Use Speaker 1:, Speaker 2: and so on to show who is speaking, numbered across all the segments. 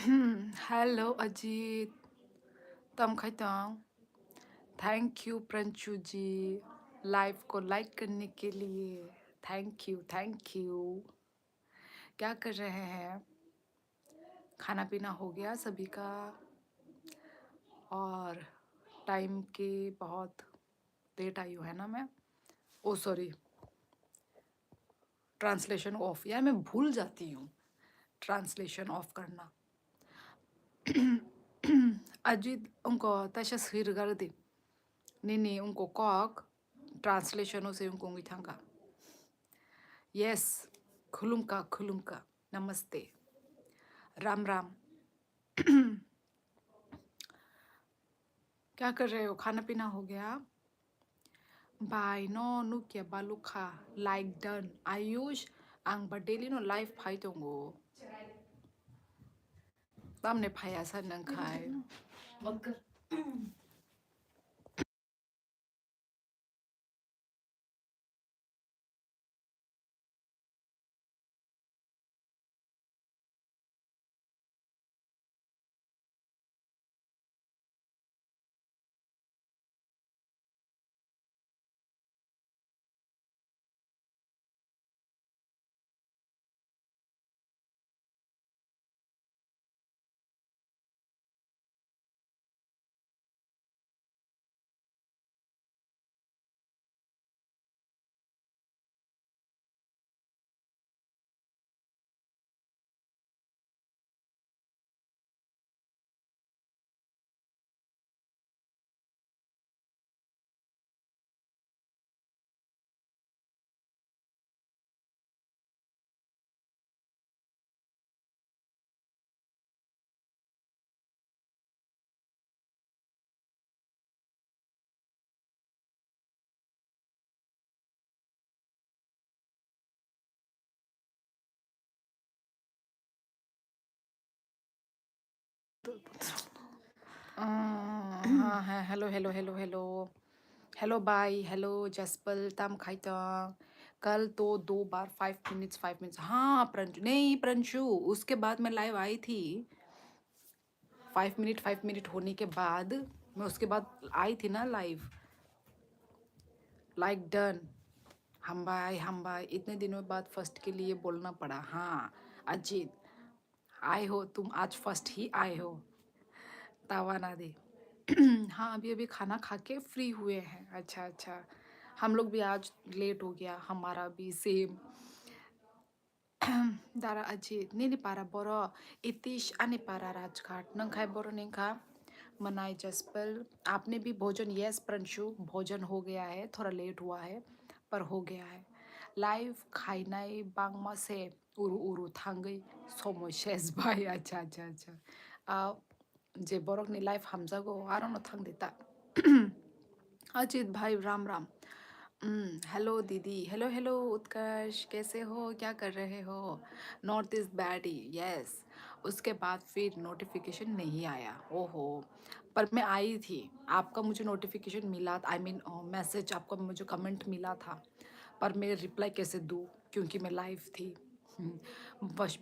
Speaker 1: Hello Ajit, तम खैताम। Thank you प्रंशु ji, live को like करने के लिए। Thank you thank you. क्या कर रहे हैं? खाना पीना हो गया सभी का? और टाइम के बहुत लेट आई हूँ है ना मैं? ओ सॉरी, ट्रांसलेशन ऑफ। यार मैं भूल जाती हूँ ट्रांसलेशन ऑफ करना। अजीत उनको तशस्वीर कर दी। नहीं उनको कॉक ट्रांसलेशनों से उनको थांगा। यस, खुलुमका नमस्ते, राम राम। क्या कर रहे हो? खाना पीना हो गया? बाय नो नुकिया बालुखा लाइक डन आयुष आं बर्डेली नो लाइफ फाइ दंगो तामने फाया सा नंखाय हाँ है। Hello hello hello hello hello bye hello Jaspal तम खाइता। कल तो 2 बार 5 मिनट्स 5 मिनट्स। हाँ प्रंशु, नहीं प्रंशु, उसके बाद मैं लाइव आई थी। 5 मिनट होने के बाद मैं उसके बाद आई थी ना लाइव। Like done. हम भाई इतने दिनों बाद फर्स्ट के लिए बोलना पड़ा। हाँ अजीत, आए हो तुम, आज फर्स्ट ही आए हो। तावा ना दे। हाँ अभी अभी खाना खा के फ्री हुए हैं। अच्छा अच्छा, हम लोग भी आज लेट हो गया, हमारा भी सेम। दारा अजीत नहीं पारा बोरो इतिश आने पारा राजघाट नंखाई बोरो निखा मनाई जसपल। आपने भी भोजन? यस प्रंशु, भोजन हो गया है, थोड़ा लेट हुआ है पर हो गया है। लाइव खाइनाई बांगमा से उरु उरु थांगई सोमो शेष भाई। अच्छा अच्छा अच्छा। जे बरकनी लाइव हमजागो आरो न थांग देता। अजीत भाई राम राम। हेलो दीदी, हेलो हेलो उत्कर्ष, कैसे हो? क्या कर रहे हो? North is bad he, yes. उसके बाद फिर नोटिफिकेशन नहीं आया। ओहो, पर मैं आई थी, आपका मुझे नोटिफिकेशन मिला, आई मीन मैसेज, आपका मुझे कमेंट मिला था, पर मैं रिप्लाई कैसे दूँ क्योंकि मैं लाइव थी।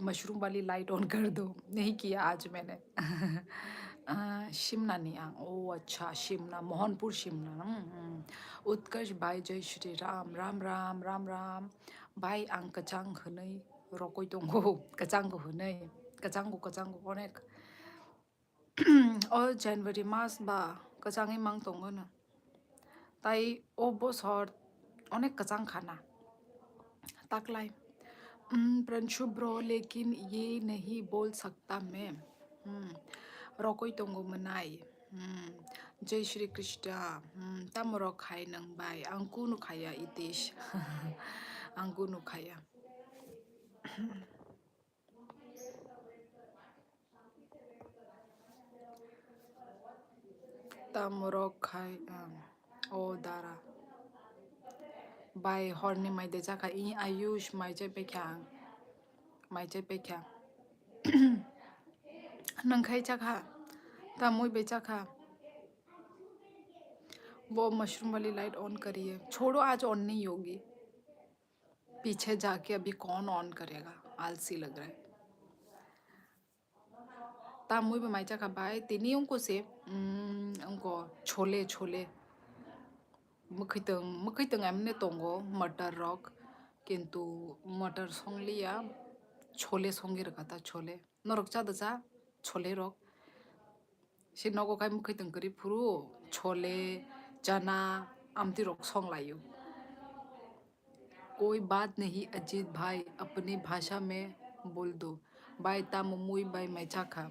Speaker 1: मशरूम वाली लाइट ऑन कर दो, नहीं किया आज मैंने। शिमला नहीं आ, ओ अच्छा शिमला, मोहनपुर शिमला। उत्कर्ष भाई जय श्री राम राम राम राम राम। भाई आं कचांग हनै रकई दंगो कचांग हनै कचांग अनेक। ओ जनवरी मास बा कचांगै मांग दंगोनो ताई ओ बसर अनेक कचांग खाना ताकलाई। प्रंशु ब्रो लेकिन ये नहीं बोल सकता मैं। रकई दंगो मनाई। जय श्री कृष्ण। तामरो खाय नंबाय आंकु नुखाया इतिश। आंकु नुखाया तामरो खाय। ओ दारा बाय हरनि माइदे जाखा इ आयुष माइजे बेख्यां माइजे बेख्यां नंखाई जाखा तामुई बेचाखा। वो मशरूम वाली लाइट ऑन करिए। छोड़ो, आज ऑन नहीं होगी, पीछे जाके अभी कौन ऑन करेगा, आलसी लग रहा है। Tamu iba mai chaka bai tini ungko se ungko chole mukiteng amne tongo मटर रॉक किंतु मटर song लिया छोले songi रखा छोले नरक चा दचा छोले रॉक si nogo kai mukiteng kari puru छोले चना आमती रॉक song लायु कोई बात नहीं अजीत भाई अपनी भाषा में बोल दो बाय ता मुमुई बाय मैचा खा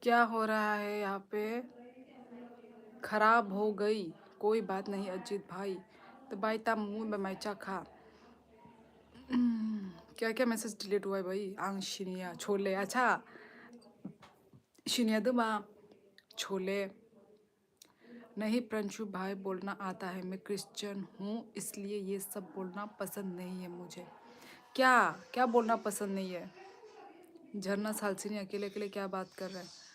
Speaker 1: क्या हो रहा है यहाँ पे खराब हो गई कोई बात नहीं अजीत भाई तो भाई ता मुंह में मैचा खा क्या क्या मैसेज डिलीट हुआ है भाई आंग शिनिया छोले अच्छा शिनिया दुमा छोले नहीं प्रंशु भाई बोलना आता है मैं क्रिश्चियन हूँ इसलिए ये सब बोलना पसंद नहीं है मुझे क्या क्या बोलना पसंद नहीं है झरना सालसिनी अकेले अकेले क्या बात कर रहे हैं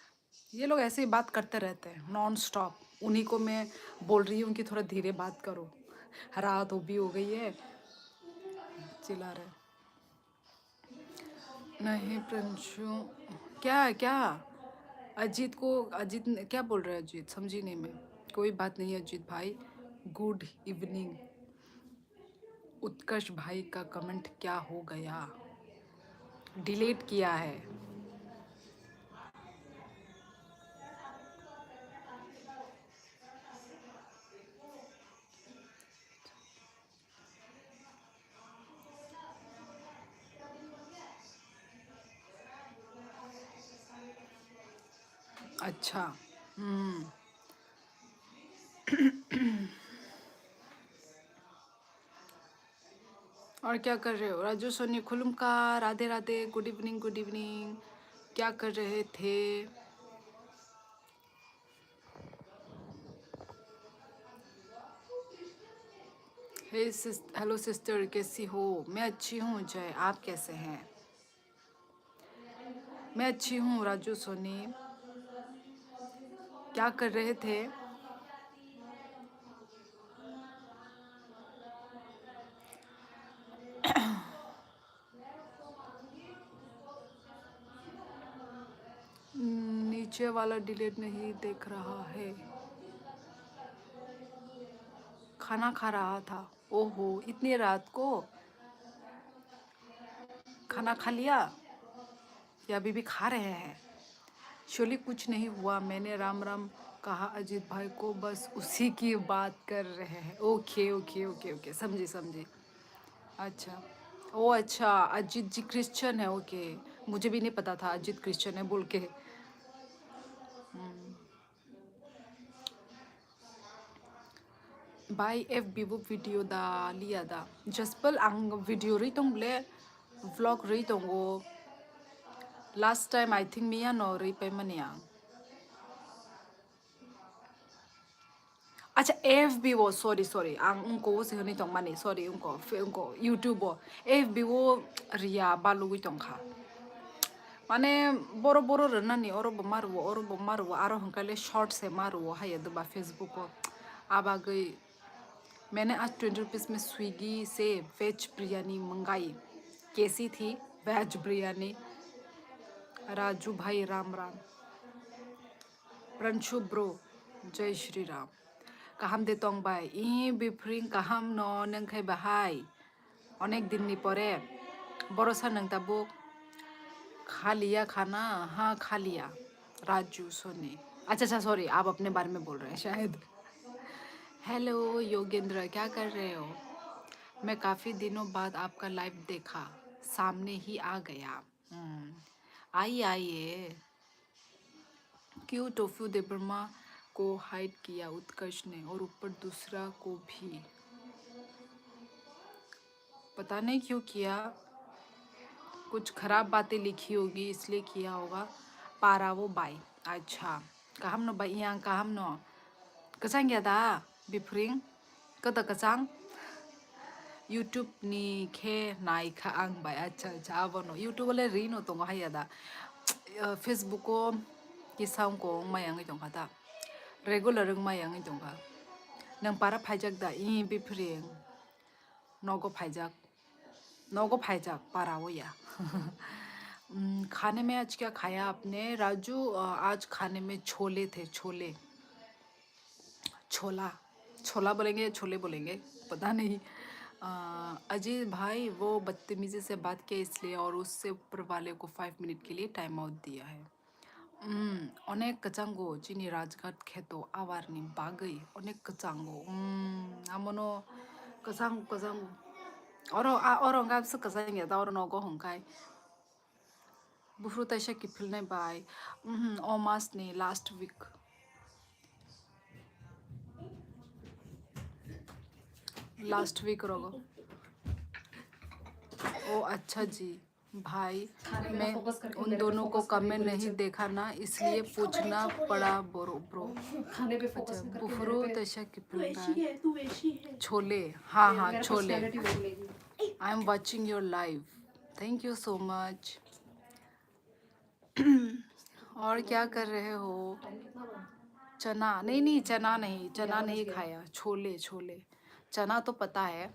Speaker 1: ये लोग ऐसे ही बात करते रहते हैं नॉन स्टॉप उन्हीं को मैं बोल रही हूँ कि थोड़ा धीरे बात करो रात भी हो गई है चिल्ला रहे नहीं प्रंशु क्या क्या अजीत क्या बोल रहे हैं अजीत समझी नहीं मैं कोई बात नहीं अजीत भाई गुड इवनिंग उत्कर्ष भाई का कमेंट क्या हो गया डिलीट किया है अच्छा और क्या कर रहे हो राजू सोनी खुलुम का? Radhe Radhe, good evening good evening. क्या कर रहे थे? हेलो सिस्टर, कैसी हो? मैं अच्छी हूँ जय, आप कैसे हैं? मैं अच्छी हूँ राजू सोनी। क्या कर रहे थे? नीचे वाला डिलीट नहीं देख रहा है। खाना खा रहा था। ओहो, इतनी रात को खाना खा लिया या अभी भी खा रहे हैं? शोली कुछ नहीं हुआ, मैंने राम राम कहा अजीत भाई को, बस उसी की बात कर रहे हैं। ओके ओके ओके ओके, समझी समझी। अच्छा, ओ अच्छा, अजीत जी क्रिश्चियन है। ओके, मुझे भी नहीं पता था अजीत क्रिश्चियन है बोल के। बाय एफ बिबो वीडियो दा लिया दा जसपल आं वीडियो रही तो ब्ले व्लॉग रही तो वो लास्ट टाइम आई थिंक मिया नो रही पे मनिया। अच्छा एफ बी वो सॉरी सॉरी आं उनको वो से नहीं तो मनी सॉरी उनको फिर उनको यूट्यूब वो एफ बी वो रिया बालू गई तो खा माने बोरो बोरो रननी और मारो आरो हंकाले शॉर्ट से मारो हाय दबा फेसबुक को आबा गई। मैंने आज 20 रुपीज़ में स्विगी से वेज बिरयानी मंगाई। कैसी थी वेज बिरयानी? राजू भाई राम राम। प्रंशु ब्रो, जय श्री राम। कहम दे तोंग बाय इ बिफ्रिंग कहम न नंखाय बाहाय अनेक दिन नी परे बरसा नंग ताबो खा लिया खाना? हाँ खा लिया राजू सोनी। अच्छा अच्छा सॉरी, आप अपने बारे में बोल रहे हैं शायद। हेलो योगेंद्र, क्या कर रहे हो? मैं काफ़ी दिनों बाद आपका लाइव देखा, सामने ही आ गया। आइए आइए। क्यों टोफ्यू देवर्मा को हाइड किया उत्कर्ष ने और ऊपर दूसरा को भी? पता नहीं क्यों किया, कुछ खराब बातें लिखी होगी इसलिए किया होगा। पारावो बाई। अच्छा, कहम न बाई yang कहम न कसang ya दा बिफ्रिंग कदा कसang यूट्यूब नि खे नाइखा आं बाय। अच्छा अच्छा, अब नो यूट्यूब वाले रीनो तो हाया दा फेसबुक को किसां को मायांग दंगा दा रेगुलर मायांग दंगा नंग पारा फाइजाक दा इ बिफ्रिंग नौगो फाइजाक पारा वो या। खाने में आज क्या खाया आपने राजू? आज खाने में छोले थे, छोले छोला छोला बोलेंगे छोले बोलेंगे पता नहीं। अजीत भाई वो बदतमीजी से बात किया इसलिए और उससे ऊपर वाले को 5 मिनट के लिए टाइम आउट दिया है। अनेक कचांगो जिनी राजघाट खेतो आवारनी बागई अनेक कचांगो आमनो कचांग कचांगो और गाब से कचांग या और नौगो होंकाय बुफ्रू तैसे किफिलने बाय ओमास ने लास्ट वीक रोगो। ओ अच्छा जी भाई, मैं उन दोनों को कमेंट नहीं देखा ना इसलिए पूछना पड़ा ब्रो ब्रो। अच्छा बुफरो तशा किपल छोले, हाँ हाँ chole. I am watching your live, thank you so much. और क्या कर रहे हो? चना नहीं चना नहीं खाया, छोले छोले। चना तो पता है,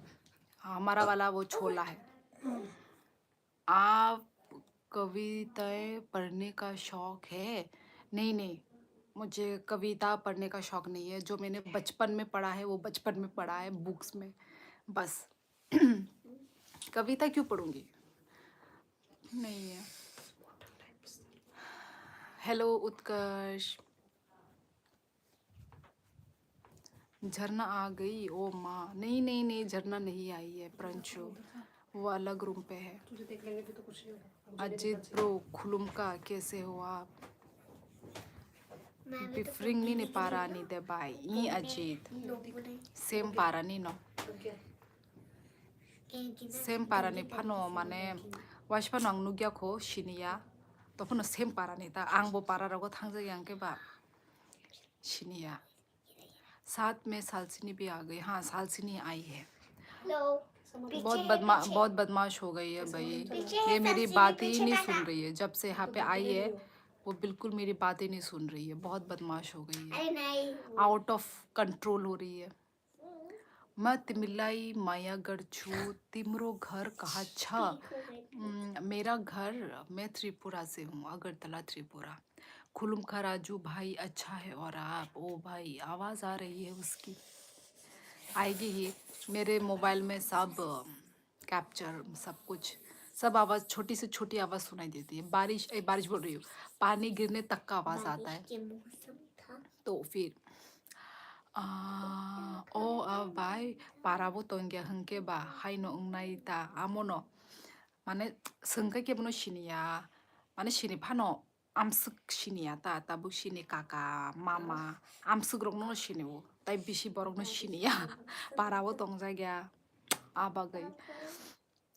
Speaker 1: हमारा वाला वो छोला है। आप कविताएं पढ़ने का शौक है? नहीं नहीं, मुझे कविता पढ़ने का शौक नहीं है। जो मैंने बचपन में पढ़ा है वो बचपन में पढ़ा है बुक्स में बस। कविता क्यों पढ़ूंगी? नहीं है। हेलो उत्कर्ष, झरना आ गई? ओ माँ, नहीं नहीं नहीं, झरना नहीं आई है प्रंशु, वो अलग रूम पे है। अजीत ब्रो खुलुमका, कैसे हो आप? बिफ्रिंग नी पारा नी दे बाय इ अजीत सेम पारा नी no Sem parani phano mane washpano ang nugya ko shinia. Topono sem parani ta ang bo para rago thangja yang ke ba shinia. साथ में सालसिनी भी आ गई। हाँ सालसिनी आई है। बहुत बदमाश हो गई है भाई। ये मेरी बात ही नहीं सुन रही है। जब से यहाँ पे आई है वो बिल्कुल मेरी बात ही नहीं सुन रही है। बहुत बदमाश हो गई है, आउट ऑफ कंट्रोल हो रही है। म तिमिलाई माया गर्छु तिम्रो घर कहाँ छ? मेरा घर, मैं त्रिपुरा से हूँ, अगरतला त्रिपुरा। खुलुम खा राजू भाई अच्छा है। और आप? ओ भाई आवाज़ आ रही है उसकी, आएगी ही। मेरे मोबाइल में सब कैप्चर, सब कुछ, सब आवाज़, छोटी से छोटी आवाज़ सुनाई देती है। बारिश बोल रही हूँ, पानी गिरने तक का आवाज़ आता है। तो फिर भाई पाराबो तोंगे हंके बा हाइनो उंगनाइता आमोनो माने सोंखै केबनो सिनिया माने सिनि फानो आमसुक सिनिया ताबुक सिनि काका मामा आमसुक रंनो सिनियो ताइ बिसि बरंनो सिनिया पाराबो तंजाग्या आबागै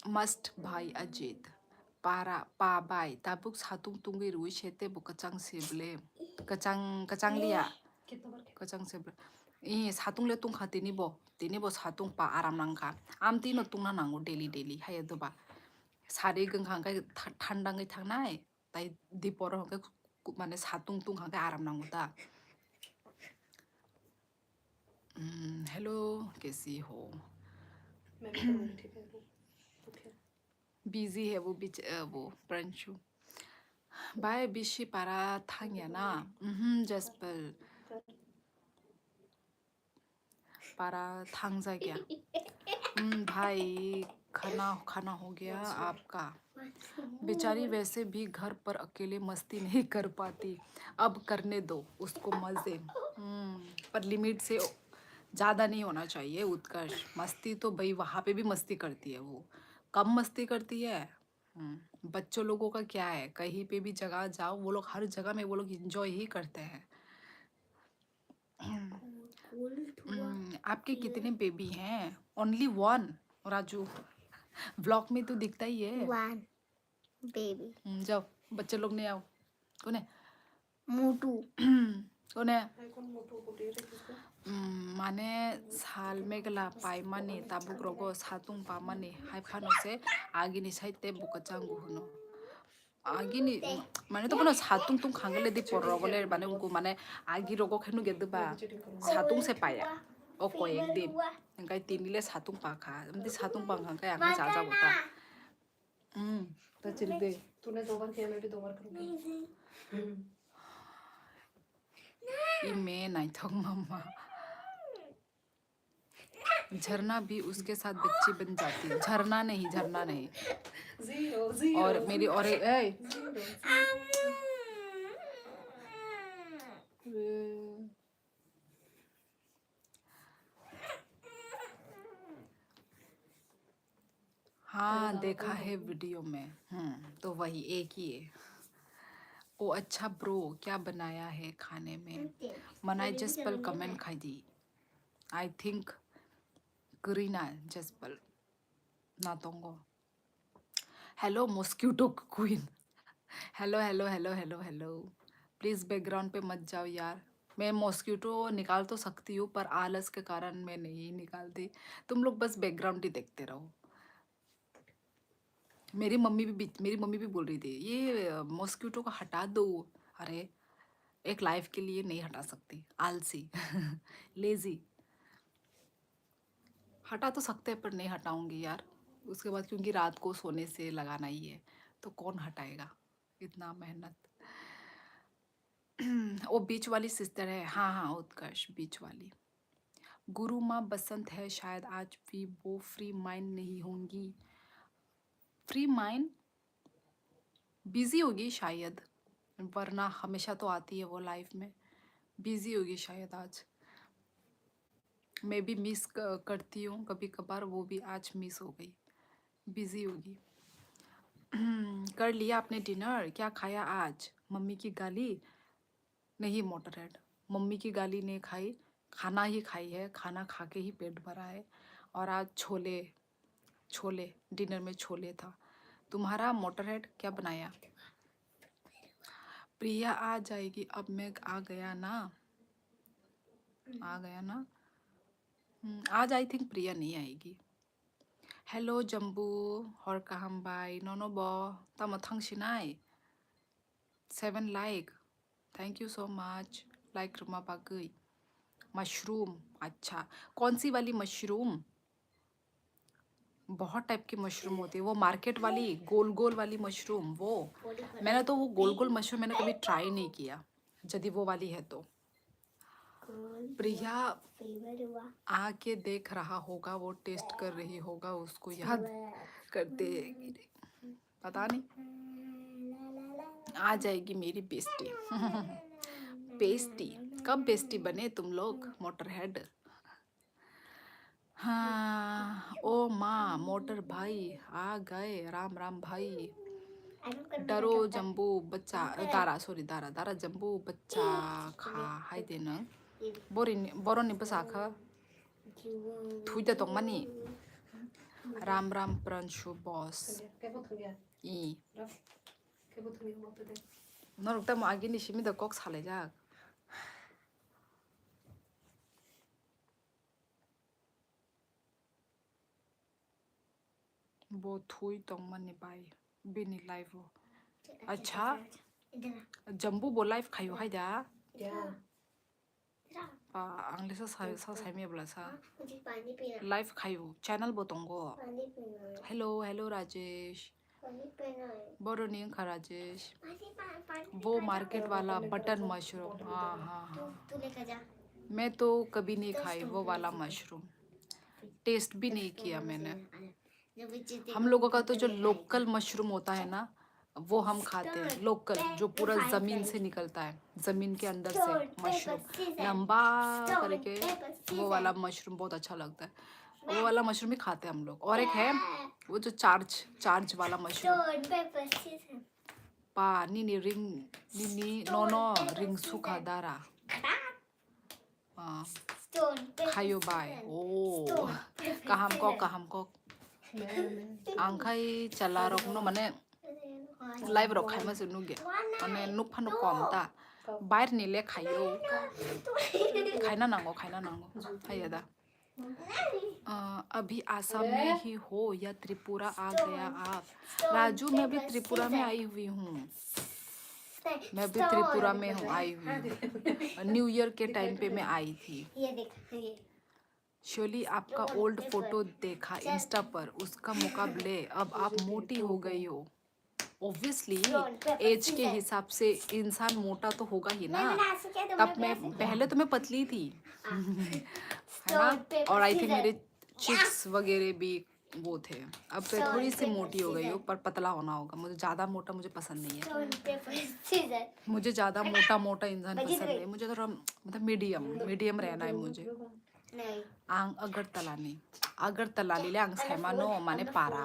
Speaker 1: मस्ट भाई Ajit para pabai tabuk satung tunggi rui shete bu kacang seble kacang lia kacang seble satung le tung tini bo satung pa aram nangka am tino tung na nango daily hai do ba sari geng hangkai thandangai thangnai tai dipor hangkai mane satung tung hangkai aram nango ta hello कैसी हो? Busy है वो प्रणशु bye बिशी पारा थांगिया ना जसपल पारा थांग जा गया। भाई खाना हो गया आपका? बेचारी वैसे भी घर पर अकेले मस्ती नहीं कर पाती, अब करने दो उसको मजे। पर लिमिट से ज़्यादा नहीं होना चाहिए उत्कर्ष। मस्ती तो भाई वहाँ पे भी मस्ती करती है वो, कम मस्ती करती है। बच्चों लोगों का क्या है, कहीं पे भी जगह जाओ वो लोग हर जगह में वो लोग इंजॉय ही करते हैं। आपके कितने बेबी हैं? ओनली वन राजू, व्लॉग में तो दिखता ही है वन बेबी। जाओ बच्चे लोग ने आओ। कौन है मोटू? कौन है माने साल में गला पाई माने ताबुक रोगो सातुंग पा माने हाई फानो से आगे नि साइते बुकचांगु होनो आगे नि माने तो बनो सातुंग तुंग खांगले दी पर रोगले माने उनको माने आगे रोगो खेनु गेदबा सातुंग से पाया ओको एक दिन इनका तीनिले सातुंग पाखा हमदी सातुंग पाखा का आगे जाजा होता। तो चल दे तूने 2 बार किया, मैं भी 2 बार करूंगी। मैं नहीं थक मम्मा। झरना भी उसके साथ बच्ची बन जाती है। झरना नहीं जीरो और मेरी और हाँ देखा है वीडियो में। तो वही एक ही है। ओ अच्छा ब्रो क्या बनाया है खाने में? मनाई जसपल कमेंट खाई दी आई थिंक करीना जसपल नातोंगो। Hello mosquito queen. Hello please background पे मत जाओ यार। मैं मॉस्क्यूटो निकाल तो सकती हूँ पर आलस के कारण मैं नहीं निकालती। तुम लोग बस बैकग्राउंड ही देखते रहो। मेरी मम्मी भी बोल रही थी ये मॉस्क्यूटो को हटा दो। अरे एक लाइफ के लिए नहीं हटा सकती, आलसी लेजी। हटा तो सकते हैं पर नहीं हटाऊंगी यार उसके बाद, क्योंकि रात को सोने से लगाना ही है तो कौन हटाएगा इतना मेहनत। वो बीच वाली सिस्टर है। हाँ उत्कर्ष बीच वाली। गुरु माँ बसंत है शायद आज भी वो फ्री माइंड नहीं होंगी। फ्री माइंड बिजी होगी शायद, वरना हमेशा तो आती है वो लाइफ में। बिजी होगी शायद आज। मैं भी मिस करती हूँ कभी कभार, वो भी आज मिस हो गई, बिजी होगी। कर लिया आपने डिनर? क्या खाया आज? मम्मी की गाली नहीं मोटरहेड, मम्मी की गाली नहीं खाई, खाना ही खाई है। खाना खा के ही पेट भरा है। और आज छोले छोले, डिनर में छोले था। तुम्हारा मोटरहेड क्या बनाया? प्रिया आ जाएगी अब, मैं आ गया ना, आ गया ना। आज आई थिंक प्रिया नहीं आएगी। हेलो जम्बू, हर कहम बाय नोनो बो तम थांसिनाय 7 like, thank you so much. Like रुमा बागई। मशरूम, अच्छा कौन सी वाली मशरूम? बहुत टाइप की मशरूम होती है, वो मार्केट वाली गोल गोल वाली मशरूम, वो मैंने तो वो गोल गोल मशरूम मैंने कभी ट्राई नहीं किया, यदि वो वाली है तो। प्रिया आके देख रहा होगा, वो टेस्ट कर रही होगा, उसको याद करते पता नहीं। आ जाएगी मेरी बेस्टी। बेस्टी कब बेस्टी बने तुम लोग मोटरहेड? हाँ ओ माँ, मोटर भाई आ गए, राम राम भाई। डरो जम्बू बच्चा, दारा सॉरी दारा दारा जम्बू बच्चा खा हाय देना बरोनि बसाखा थुइदा तंगमानी। राम राम प्रांशु बॉस 이 너룩다 뭐 아기니 심이다 꼭 살래자. वो थुई तंगमानी बाई बिनी लाइव हो। अच्छा जम्बू बो लाइव खायो हायदा आंग्लिसा सा साइमे ब्लासा लाइव खायो चैनल बो तंगो। हेलो हेलो राजेश, बोरोनी खा राजेश। वो मार्केट वाला बटन मशरूम, हाँ हाँ हाँ, मैं तो कभी नहीं खाई वो वाला मशरूम, टेस्ट भी नहीं किया मैंने। हम लोगों का तो जो लोकल मशरूम होता है ना, वो हम खाते हैं, लोकल जो पूरा जमीन से निकलता है, जमीन के अंदर से मशरूम लंबा करके, वो वाला मशरूम बहुत अच्छा लगता है, वो वाला मशरूम ही खाते हैं हम लोग। और एक है वो जो चार्ज वाला मशरूम, पा नीनी रिंग नीनी नोनो रिंग सुखा दारा खायो बाय ओ kaham ko angkai chala rokno mane live rok khai masu nuge mane nuk phano kom ta bair nile khayo खाना नांगो है दा। अभी आसाम में ही हो या त्रिपुरा आ गया आप? राजू मैं अभी त्रिपुरा में आई हुई हूँ, मैं अभी त्रिपुरा में हूँ, आई हुई हूँ, न्यू ईयर के टाइम पे मैं आई थी। शोली आपका ओल्ड फोटो देखा इंस्टा पर, उसका मुकाबले अब आप मोटी हो गई हो। ऑब्वियसली एज के हिसाब से इंसान मोटा तो होगा ही ना, तब मैं पहले तो मैं पतली थी है ना, और आई थिंक मेरे चिक्स वगैरह भी वो थे, अब तो थोड़ी सी मोटी हो गई हो, पर पतला होना होगा, मुझे ज़्यादा मोटा मुझे पसंद नहीं है, मुझे ज़्यादा मोटा इंसान पसंद नहीं, मुझे थोड़ा मतलब मीडियम रहना है मुझे। आं अगरतला ले आं साइमानो माने पारा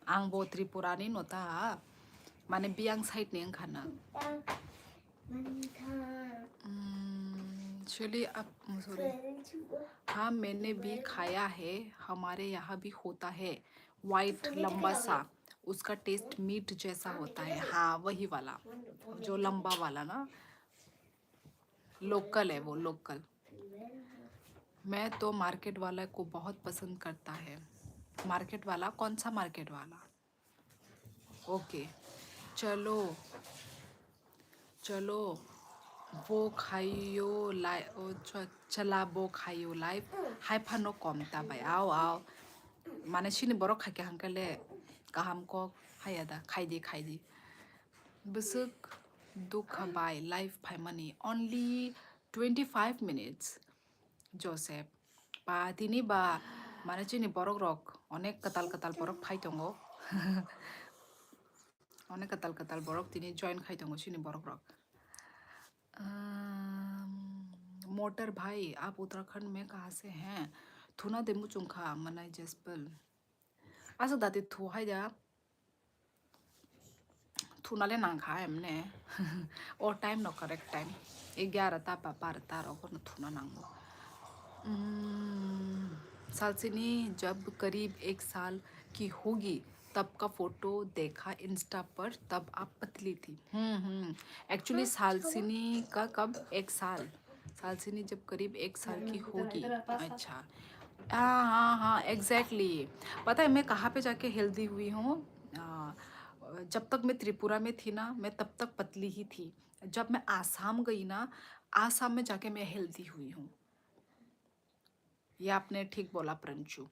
Speaker 1: आं बो त्रिपुरानि नोता माने बियांग साइड ने खाना। चलिए अब सॉरी, हाँ मैंने भी खाया है, हमारे यहाँ भी होता है वाइट लंबा सा, उसका टेस्ट मीट जैसा होता है, हाँ वही वाला जो लंबा वाला ना, लोकल है वो लोकल। मैं तो मार्केट वाला को बहुत पसंद करता है। मार्केट वाला कौन सा मार्केट वाला? ओके चलो चलो वो खाइयो चला वो खाइयो लाइव हाई फानो कम ताबाय आओ माने सिनि बरो खाके हंकले गाहाम को हायादा खाइदी बसुक दुख बाय लाइव फाइमानी ओनली 25 minutes जोसेफ बा दिनी बा माने चिनि बरक रक अनेक कताल बरक फाइ दंगो अनेक कताल बरक दिनी जॉइन खाइ दंगो चिनि बरक रक। मोटर भाई आप उत्तराखंड में कहाँ से हैं? थुना दे मुचुंखा मनाई जेस्पल आसा दाते थु हाइदा थुना ले नांखा हमने और टाइम नो करेक्ट टाइम 11 ता 12 ता रो को थुना नांगो सालसिनी जब करीब 1 साल की होगी तब का फोटो देखा इंस्टा पर, तब आप पतली थी। एक्चुअली सालसिनी का कब 1 साल, सालसिनी जब करीब 1 साल की होगी। अच्छा, हाँ हाँ हाँ, एग्जैक्टली। पता है मैं कहाँ पे जाके हेल्दी हुई हूँ? आ, जब तक मैं त्रिपुरा में थी ना, मैं तब तक पतली ही थी। जब मैं आसाम गई ना, आसाम में जाके मैं हेल्दी हुई हूँ। ये आपने ठीक बोला प्रंशु।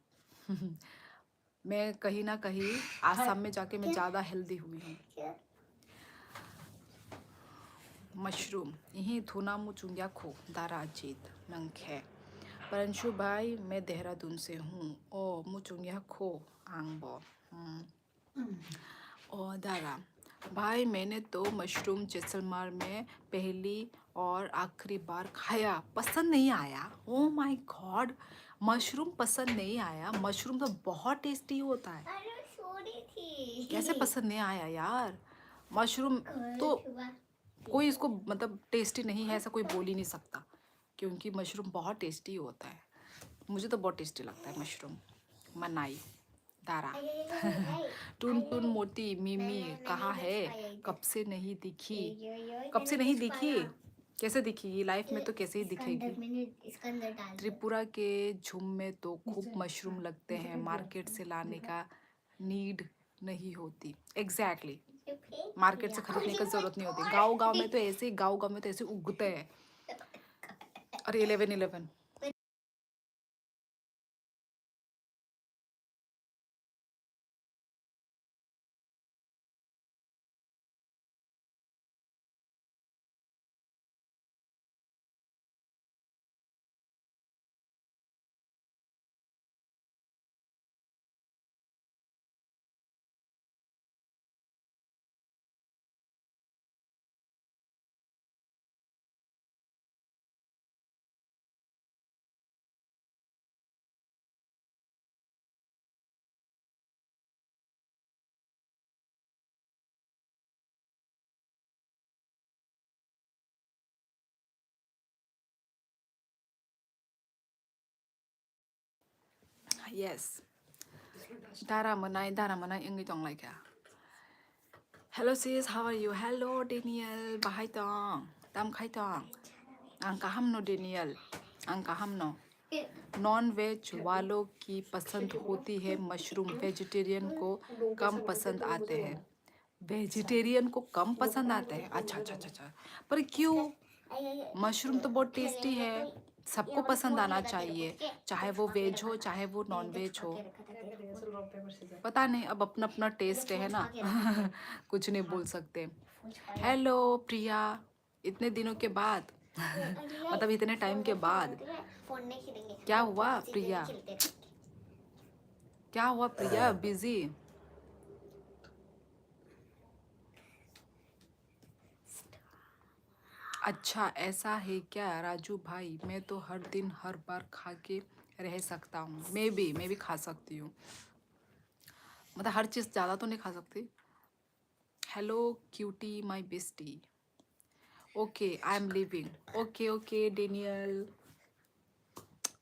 Speaker 1: मैं कहीं ना कहीं आसाम में जाके मैं ज़्यादा हेल्दी हुई हूँ। मशरूम यही थुना मुचुंग्या खो दारा अजीत नंखे। प्रंशु भाई मैं देहरादून से हूँ। ओ मुचुंग्या खो आंगबो। ओ दारा भाई, मैंने तो मशरूम जैसलमेर में पहली और आखिरी बार खाया, पसंद नहीं आया। ओ माय गॉड, मशरूम पसंद नहीं आया? मशरूम तो बहुत टेस्टी होता है।
Speaker 2: अरे छोड़ी थी।
Speaker 1: कैसे पसंद नहीं आया यार? मशरूम तो कोई इसको मतलब टेस्टी नहीं है ऐसा कोई बोल ही नहीं सकता, क्योंकि मशरूम बहुत टेस्टी होता है। मुझे तो बहुत टेस्टी लगता है मशरूम। मनाई दारा। टुन टुन मोती मिमी कहाँ है? कब से नहीं दिखी? कब से नहीं दिखी? कैसे दिखेगी लाइफ में? तो कैसे ही दिखेगी?
Speaker 2: इसका अंदर डाल दो।
Speaker 1: त्रिपुरा के झुम में तो खूब मशरूम लगते हैं, मार्केट से लाने का नीड नहीं होती। एग्जैक्टली, मार्केट से खरीदने का जरूरत नहीं होती। गाँव गाँव में तो ऐसे, गाँव गाँव में तो ऐसे उगते हैं। अरे 11-11। Yes. Dara manai ingi tong like ya. Hello sis, how are you? Hello Daniel, bahai tong. Tam khai tong. Ang kaham no Daniel. Ang kaham no. Non veg वालों की पसंद होती है मशरूम, वेजिटेरियन को कम पसंद आते हैं। वेजिटेरियन को कम पसंद आते हैं? अच्छा अच्छा अच्छा अच्छा, पर क्यों? मशरूम तो बहुत टेस्टी है, सबको पसंद आना चाहिए, चाहे वो वेज हो चाहे वो नॉन वेज हो। पता नहीं, अब अपना अपना टेस्ट है ना। कुछ नहीं बोल सकते। हेलो प्रिया, इतने दिनों के बाद। मतलब इतने टाइम के बाद। क्या हुआ प्रिया? क्या हुआ प्रिया? बिजी? अच्छा ऐसा है क्या राजू भाई? मैं तो हर दिन हर बार खा के रह सकता हूँ। मैं भी खा सकती हूँ, मतलब हर चीज़ ज़्यादा तो नहीं खा सकती। Hello cutie my bestie. Okay I am living. Okay okay Daniel.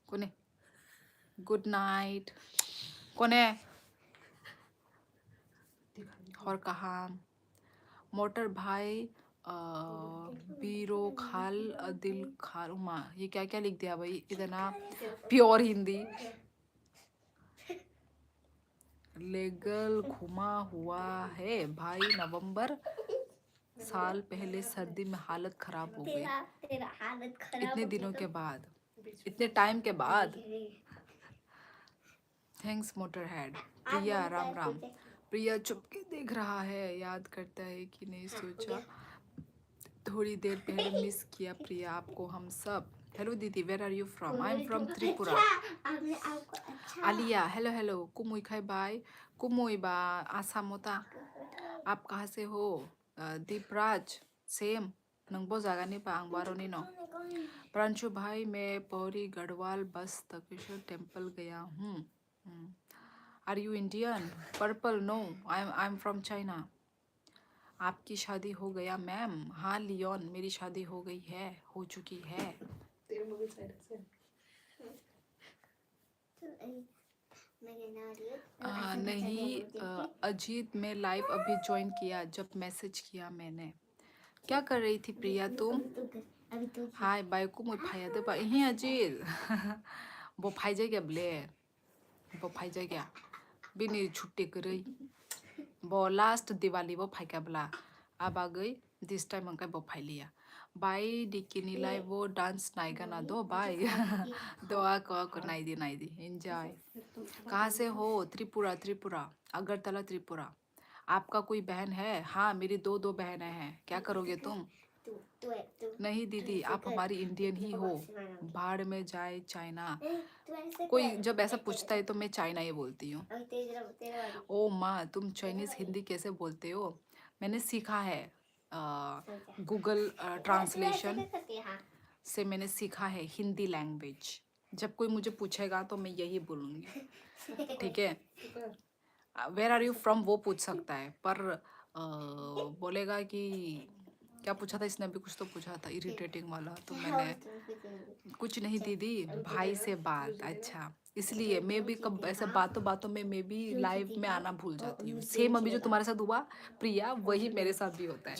Speaker 1: कौन है? Good night. कौन है? और कहाँ? मोटर भाई बीरो खाल दिल खाल उमा, ये क्या क्या लिख दिया भाई इतना प्योर हिंदी। लेगल घुमा हुआ है भाई, नवंबर साल पहले सर्दी में हालत खराब हो गई।
Speaker 2: तेरा हालत खराब
Speaker 1: इतने दिनों के बाद, इतने टाइम के बाद। Thanks motor head. Priya Ram Ram. Priya चुप के देख रहा है, याद करता है कि नहीं सोचा थोड़ी देर पहले मिस किया प्रिया आपको हम सब। हेलो दीदी, where are you from? I am from Tripura. Alia hello hello. कुमुई खाई बाय। कुमुई बा आसाम होता। आप कहाँ से हो? दीपराज सेम नंगबो जागानी बा आं बारोनी नो। प्रांशु भाई मैं पौरी गढ़वाल बस तकेश्वर टेम्पल गया हूँ। Are you Indian? Purple no, I am from China. आपकी शादी हो गया मैम? हाँ लियोन, मेरी शादी हो गई है, हो चुकी है। नहीं अजीत, मैं लाइव अभी ज्वाइन किया जब मैसेज किया मैंने। क्या कर रही थी प्रिया तुम?
Speaker 2: अभी तो
Speaker 1: हाय बाइको मुई फाया बा यही अजीत वो फाई जाए क्या ब्ले वो फाई जाए क्या बिनी छुट्टी करई वो लास्ट दिवाली वो फाई क्या बला अब आ गई दिस टाइम अंका वो फाई लिया बाई डिकिनी लाई वो डांस नाइगा ना दो बाई दो को नाई दी एंजॉय। कहाँ से हो? त्रिपुरा त्रिपुरा अगरतला त्रिपुरा। आपका कोई बहन है? हाँ मेरी दो बहनें हैं। क्या करोगे तुम? नहीं दीदी आप हमारी इंडियन ही हो। भाड़ में जाए चाइना। कोई जब ऐसा पूछता है तो मैं चाइना ही बोलती हूँ। ओ माँ तुम चाइनीज हिंदी कैसे बोलते हो? मैंने सीखा है गूगल ट्रांसलेशन से मैंने सीखा है हिंदी लैंग्वेज। जब कोई मुझे पूछेगा तो मैं यही बोलूँगी, ठीक है? वेयर आर यू फ्रॉम वो पूछ सकता है, पर बोलेगा कि क्या पूछा था इसने? अभी कुछ तो पूछा था इरिटेटिंग वाला, तो मैंने कुछ नहीं दीदी भाई से बात। अच्छा इसलिए मैं भी कब ऐसे बातों बातों में मैं भी लाइव में आना भूल जाती हूँ। सेम अभी जो तुम्हारे साथ हुआ प्रिया वही मेरे साथ भी होता है।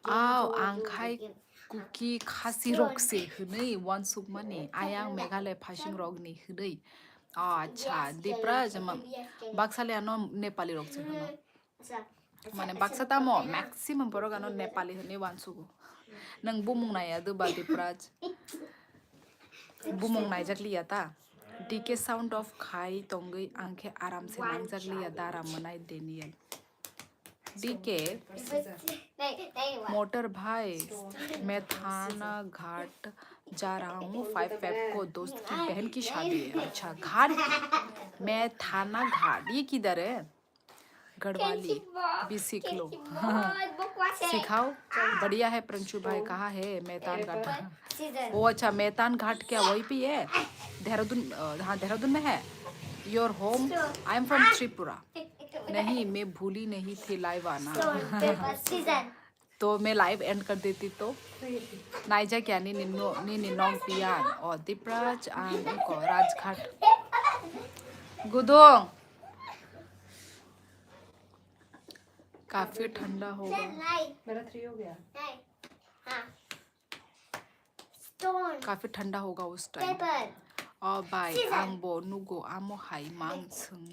Speaker 1: आओ आंखाई कुकी खासी रोग से हनै वानसुक माने आयां मेघालय फासिं रोग नि हनै। अच्छा दिप्राज बाक्सालियानो नेपाली रोग से हनो माने बाक्सा तामो मैक्सिमम बरगानो नेपाली हनै वानसुगु नंग बुमुं नाया दोबा दिप्राज बुमुं नायजाकलिया ता डीके साउंड ऑफ खाई तोंगई आंखे आराम से नांगजाकलिया दारा मनाई डेनियल डीके मोटर भाई मैं थाना घाट जा रहा हूँ 5 फेब को दोस्त की बहन की शादी है। अच्छा घाट मैं थाना घाट ये किधर है? गढ़वाली भी सीख लो सिखाओ बढ़िया है। प्रंशु भाई कहाँ है? मेहतान घाट। ओ अच्छा मेहतान घाट क्या वही पे है? देहरादून हाँ देहरादून में है। Your home? I am from Tripura. नहीं मैं भूली नहीं थी लाइव आना तो मैं लाइव एंड कर देती तो नाइजा क्या नी निन्नो नी निन्नोंग पियान और दिप्राज आन को राजघाट गुदोंग काफी ठंडा होगा।
Speaker 3: मेरा 3 हो गया।
Speaker 1: काफी ठंडा होगा उस टाइम। और बाय आंबो नुगो आमो हाई मांग संग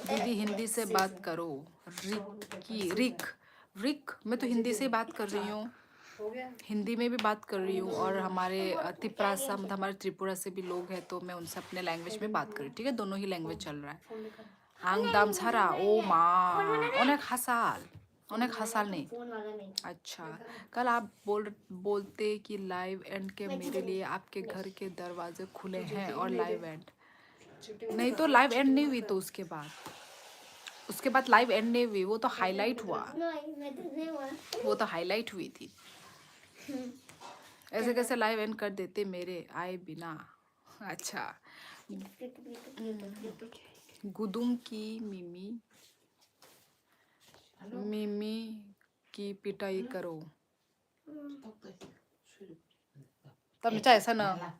Speaker 1: दीदी हिंदी से बात करो। रिक रिक मैं तो हिंदी से बात कर रही हूँ, हिंदी में भी बात कर रही हूँ। और हमारे तिप्रासा मतलब हमारे त्रिपुरा से भी लोग हैं तो मैं उनसे अपने लैंग्वेज में बात कर रही हूँ, ठीक है? दोनों ही लैंग्वेज चल रहा है। आंग दाम सारा ओ माँ उन्हें हसाल नहीं। अच्छा कल आप बोलते कि लाइव एंड के मेरे लिए आपके घर के दरवाजे खुले हैं और लाइव एंड नहीं तो लाइव एंड नहीं हुई तो उसके बाद लाइव एंड नहीं हुई, वो तो हाईलाइट हुआ। वो तो हाईलाइट हुई थी। ऐसे कैसे लाइव एंड कर देते मेरे आए बिना। अच्छा गुदुम की मिमी की पिटाई करो तब चाहे ऐसा ना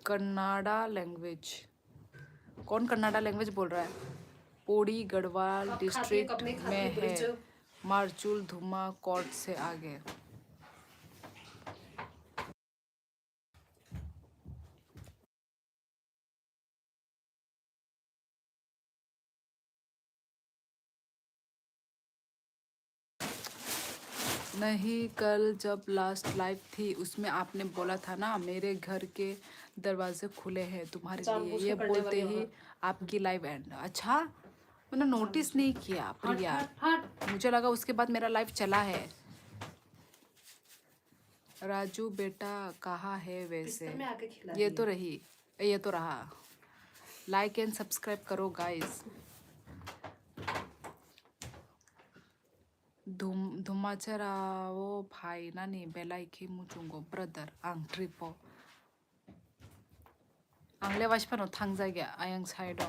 Speaker 1: कन्नाडा लैंग्वेज। कौन कन्नाडा लैंग्वेज बोल रहा है? पोड़ी गढ़वाल डिस्ट्रिक्ट में है, मारचूल धुमा कोर्ट से आगे। नहीं कल जब लास्ट लाइव थी उसमें आपने बोला था ना मेरे घर के दरवाजे खुले हैं तुम्हारे लिए, ये बोलते ही आपकी लाइव एंड। अच्छा मैंने नोटिस नहीं किया प्रिया, मुझे लगा उसके बाद मेरा लाइफ चला है। राजू बेटा कहाँ है वैसे? ये तो रही, ये तो रहा। लाइक एंड सब्सक्राइब करो गाइस। धुमाचराओ भाई नानी बेलाइकी मुचुंगो ब्रदर आं ट्रिपो आंगले वाशपनो थंग जाएगा आयंग साइडो।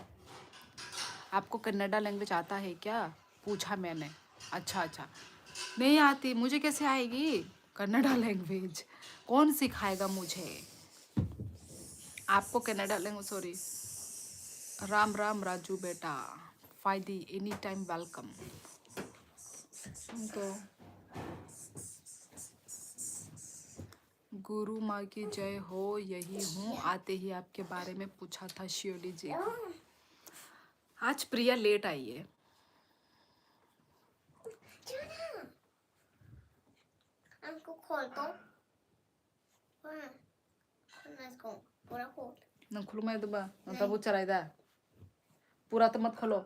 Speaker 1: आपको कन्नड़ा लैंग्वेज आता है क्या? पूछा मैंने। अच्छा अच्छा, नहीं आती, मुझे कैसे आएगी कन्नड़ा लैंग्वेज? कौन सिखाएगा मुझे? आपको कन्नड़ा लैंग्वेज? सॉरी। राम राम राजू बेटा, फायदी एनी टाइम वेलकम। तो गुरु माँ की जय हो, यही हूँ। आते ही आपके बारे में पूछा था शियोली जी। आज प्रिया लेट आई है।
Speaker 2: हमको खोल दो। खोलना इसको पूरा खोल।
Speaker 1: न खुलो मैं दुबा न तब चराइदा पूरा तो मत खोलो।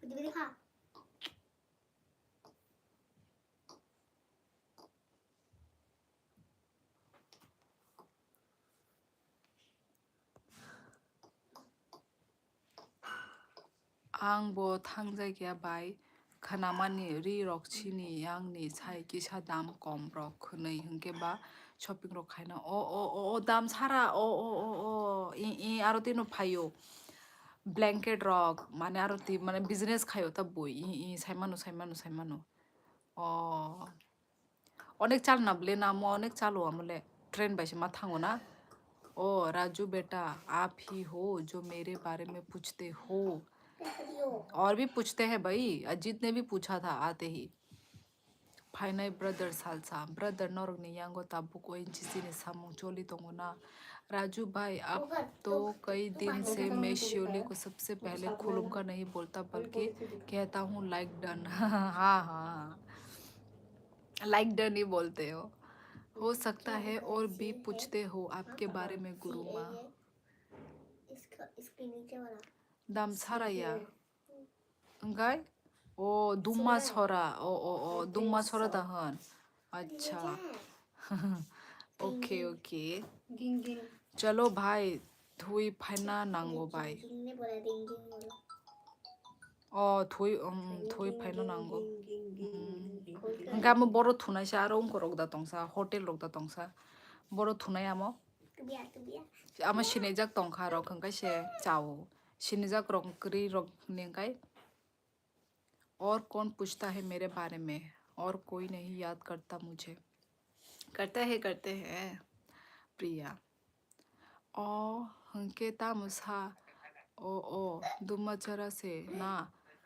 Speaker 2: दिखा।
Speaker 1: आंबो थांजायगा बाय खानामानि रि रक्सिनि आंनि साइकिसा दाम कम रक नै हंकेबा शॉपिंग रक खायना ओ दाम सारा ओ इ आरो तिनो फायो ब्लैंकेट रक माने आरो ती माने बिजनेस खायो तब बई इ साइमानो ओ अनेक चाल ना बले ना मो अनेक चालो हमले ट्रेन बाइसे मा थांगो ना। ओ राजू बेटा आप ही हो जो मेरे बारे में पूछते हो? और भी पूछते हैं भाई, अजीत ने भी पूछा था आते ही। फाइनाई ब्रदर सालसा ब्रदर नौरगनी यांगो ताबू को इन चीज़ी ने सामू चोली तोंगो ना। राजू भाई अब तो कई दिन से मैं शियोली को सबसे पहले खुलूम का नहीं बोलता बल्कि कहता हूँ लाइक डन। हाँ, लाइक डन ही बोलते हो सकता है और भी पूछते हो आपके बारे में गुरु माँ।
Speaker 2: इसके नीचे वाला
Speaker 1: दाम सारा या गाय ओ दुम्मा छोरा ओ दुम्मा छोरा दहन। अच्छा ओके चलो भाई थुई फाइना नांगो भाई। थुई फाइना नांगो गाम बरो थुनाय सा आरो उनको रगदा तंसा होटेल रगदा तंसा बरो थुनाय आमो आमा सिनेजाक तंखा रक हंकाय से चाओ सिनेजाक रंकरी रक नेंकाय। और कौन पूछता है मेरे बारे में? और कोई नहीं याद करता मुझे। करते हैं प्रिया। ओ हंके तामुसा ओ दुमचरा से ना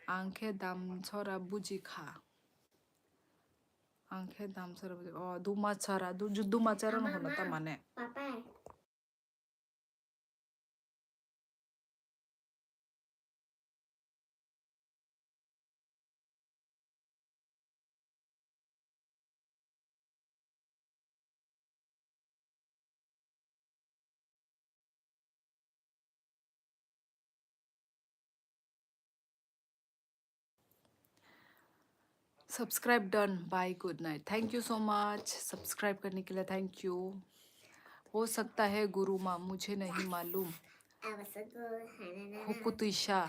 Speaker 1: आंखे दाम छोरा बुझी खा आंखे दाम छोरा बुझी ओ दुमचरा दुमचरा न होना ता माने
Speaker 2: पापा
Speaker 1: subscribe done by good night. Thank you so much subscribe करने के लिए, थैंक यू। हो सकता है गुरु माँ, मुझे नहीं मालूम। हुकुतुइशा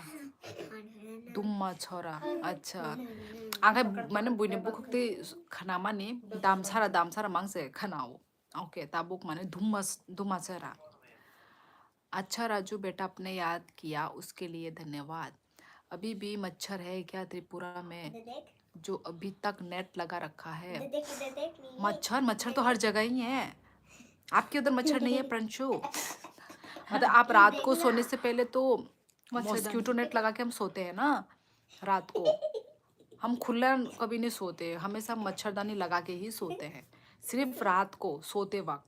Speaker 1: दुम्मा छोरा अच्छा आंखाय माने बुइने बुखते खानामानि दाम सारा मांसे खानाओ ओके ताबुक माने दुम्मा छोरा। अच्छा राजू बेटा आपने याद किया उसके लिए धन्यवाद। अभी भी मच्छर है क्या त्रिपुरा में जो अभी तक नेट लगा रखा है? मच्छर तो हर जगह ही है। आपके उधर मच्छर नहीं है प्रंशु? मतलब आप रात को सोने से पहले तो मॉस्किटो नेट लगा के हम सोते हैं ना रात को। हम खुला कभी नहीं सोते, हमेशा मच्छरदानी लगा के ही सोते हैं, सिर्फ रात को सोते वक्त।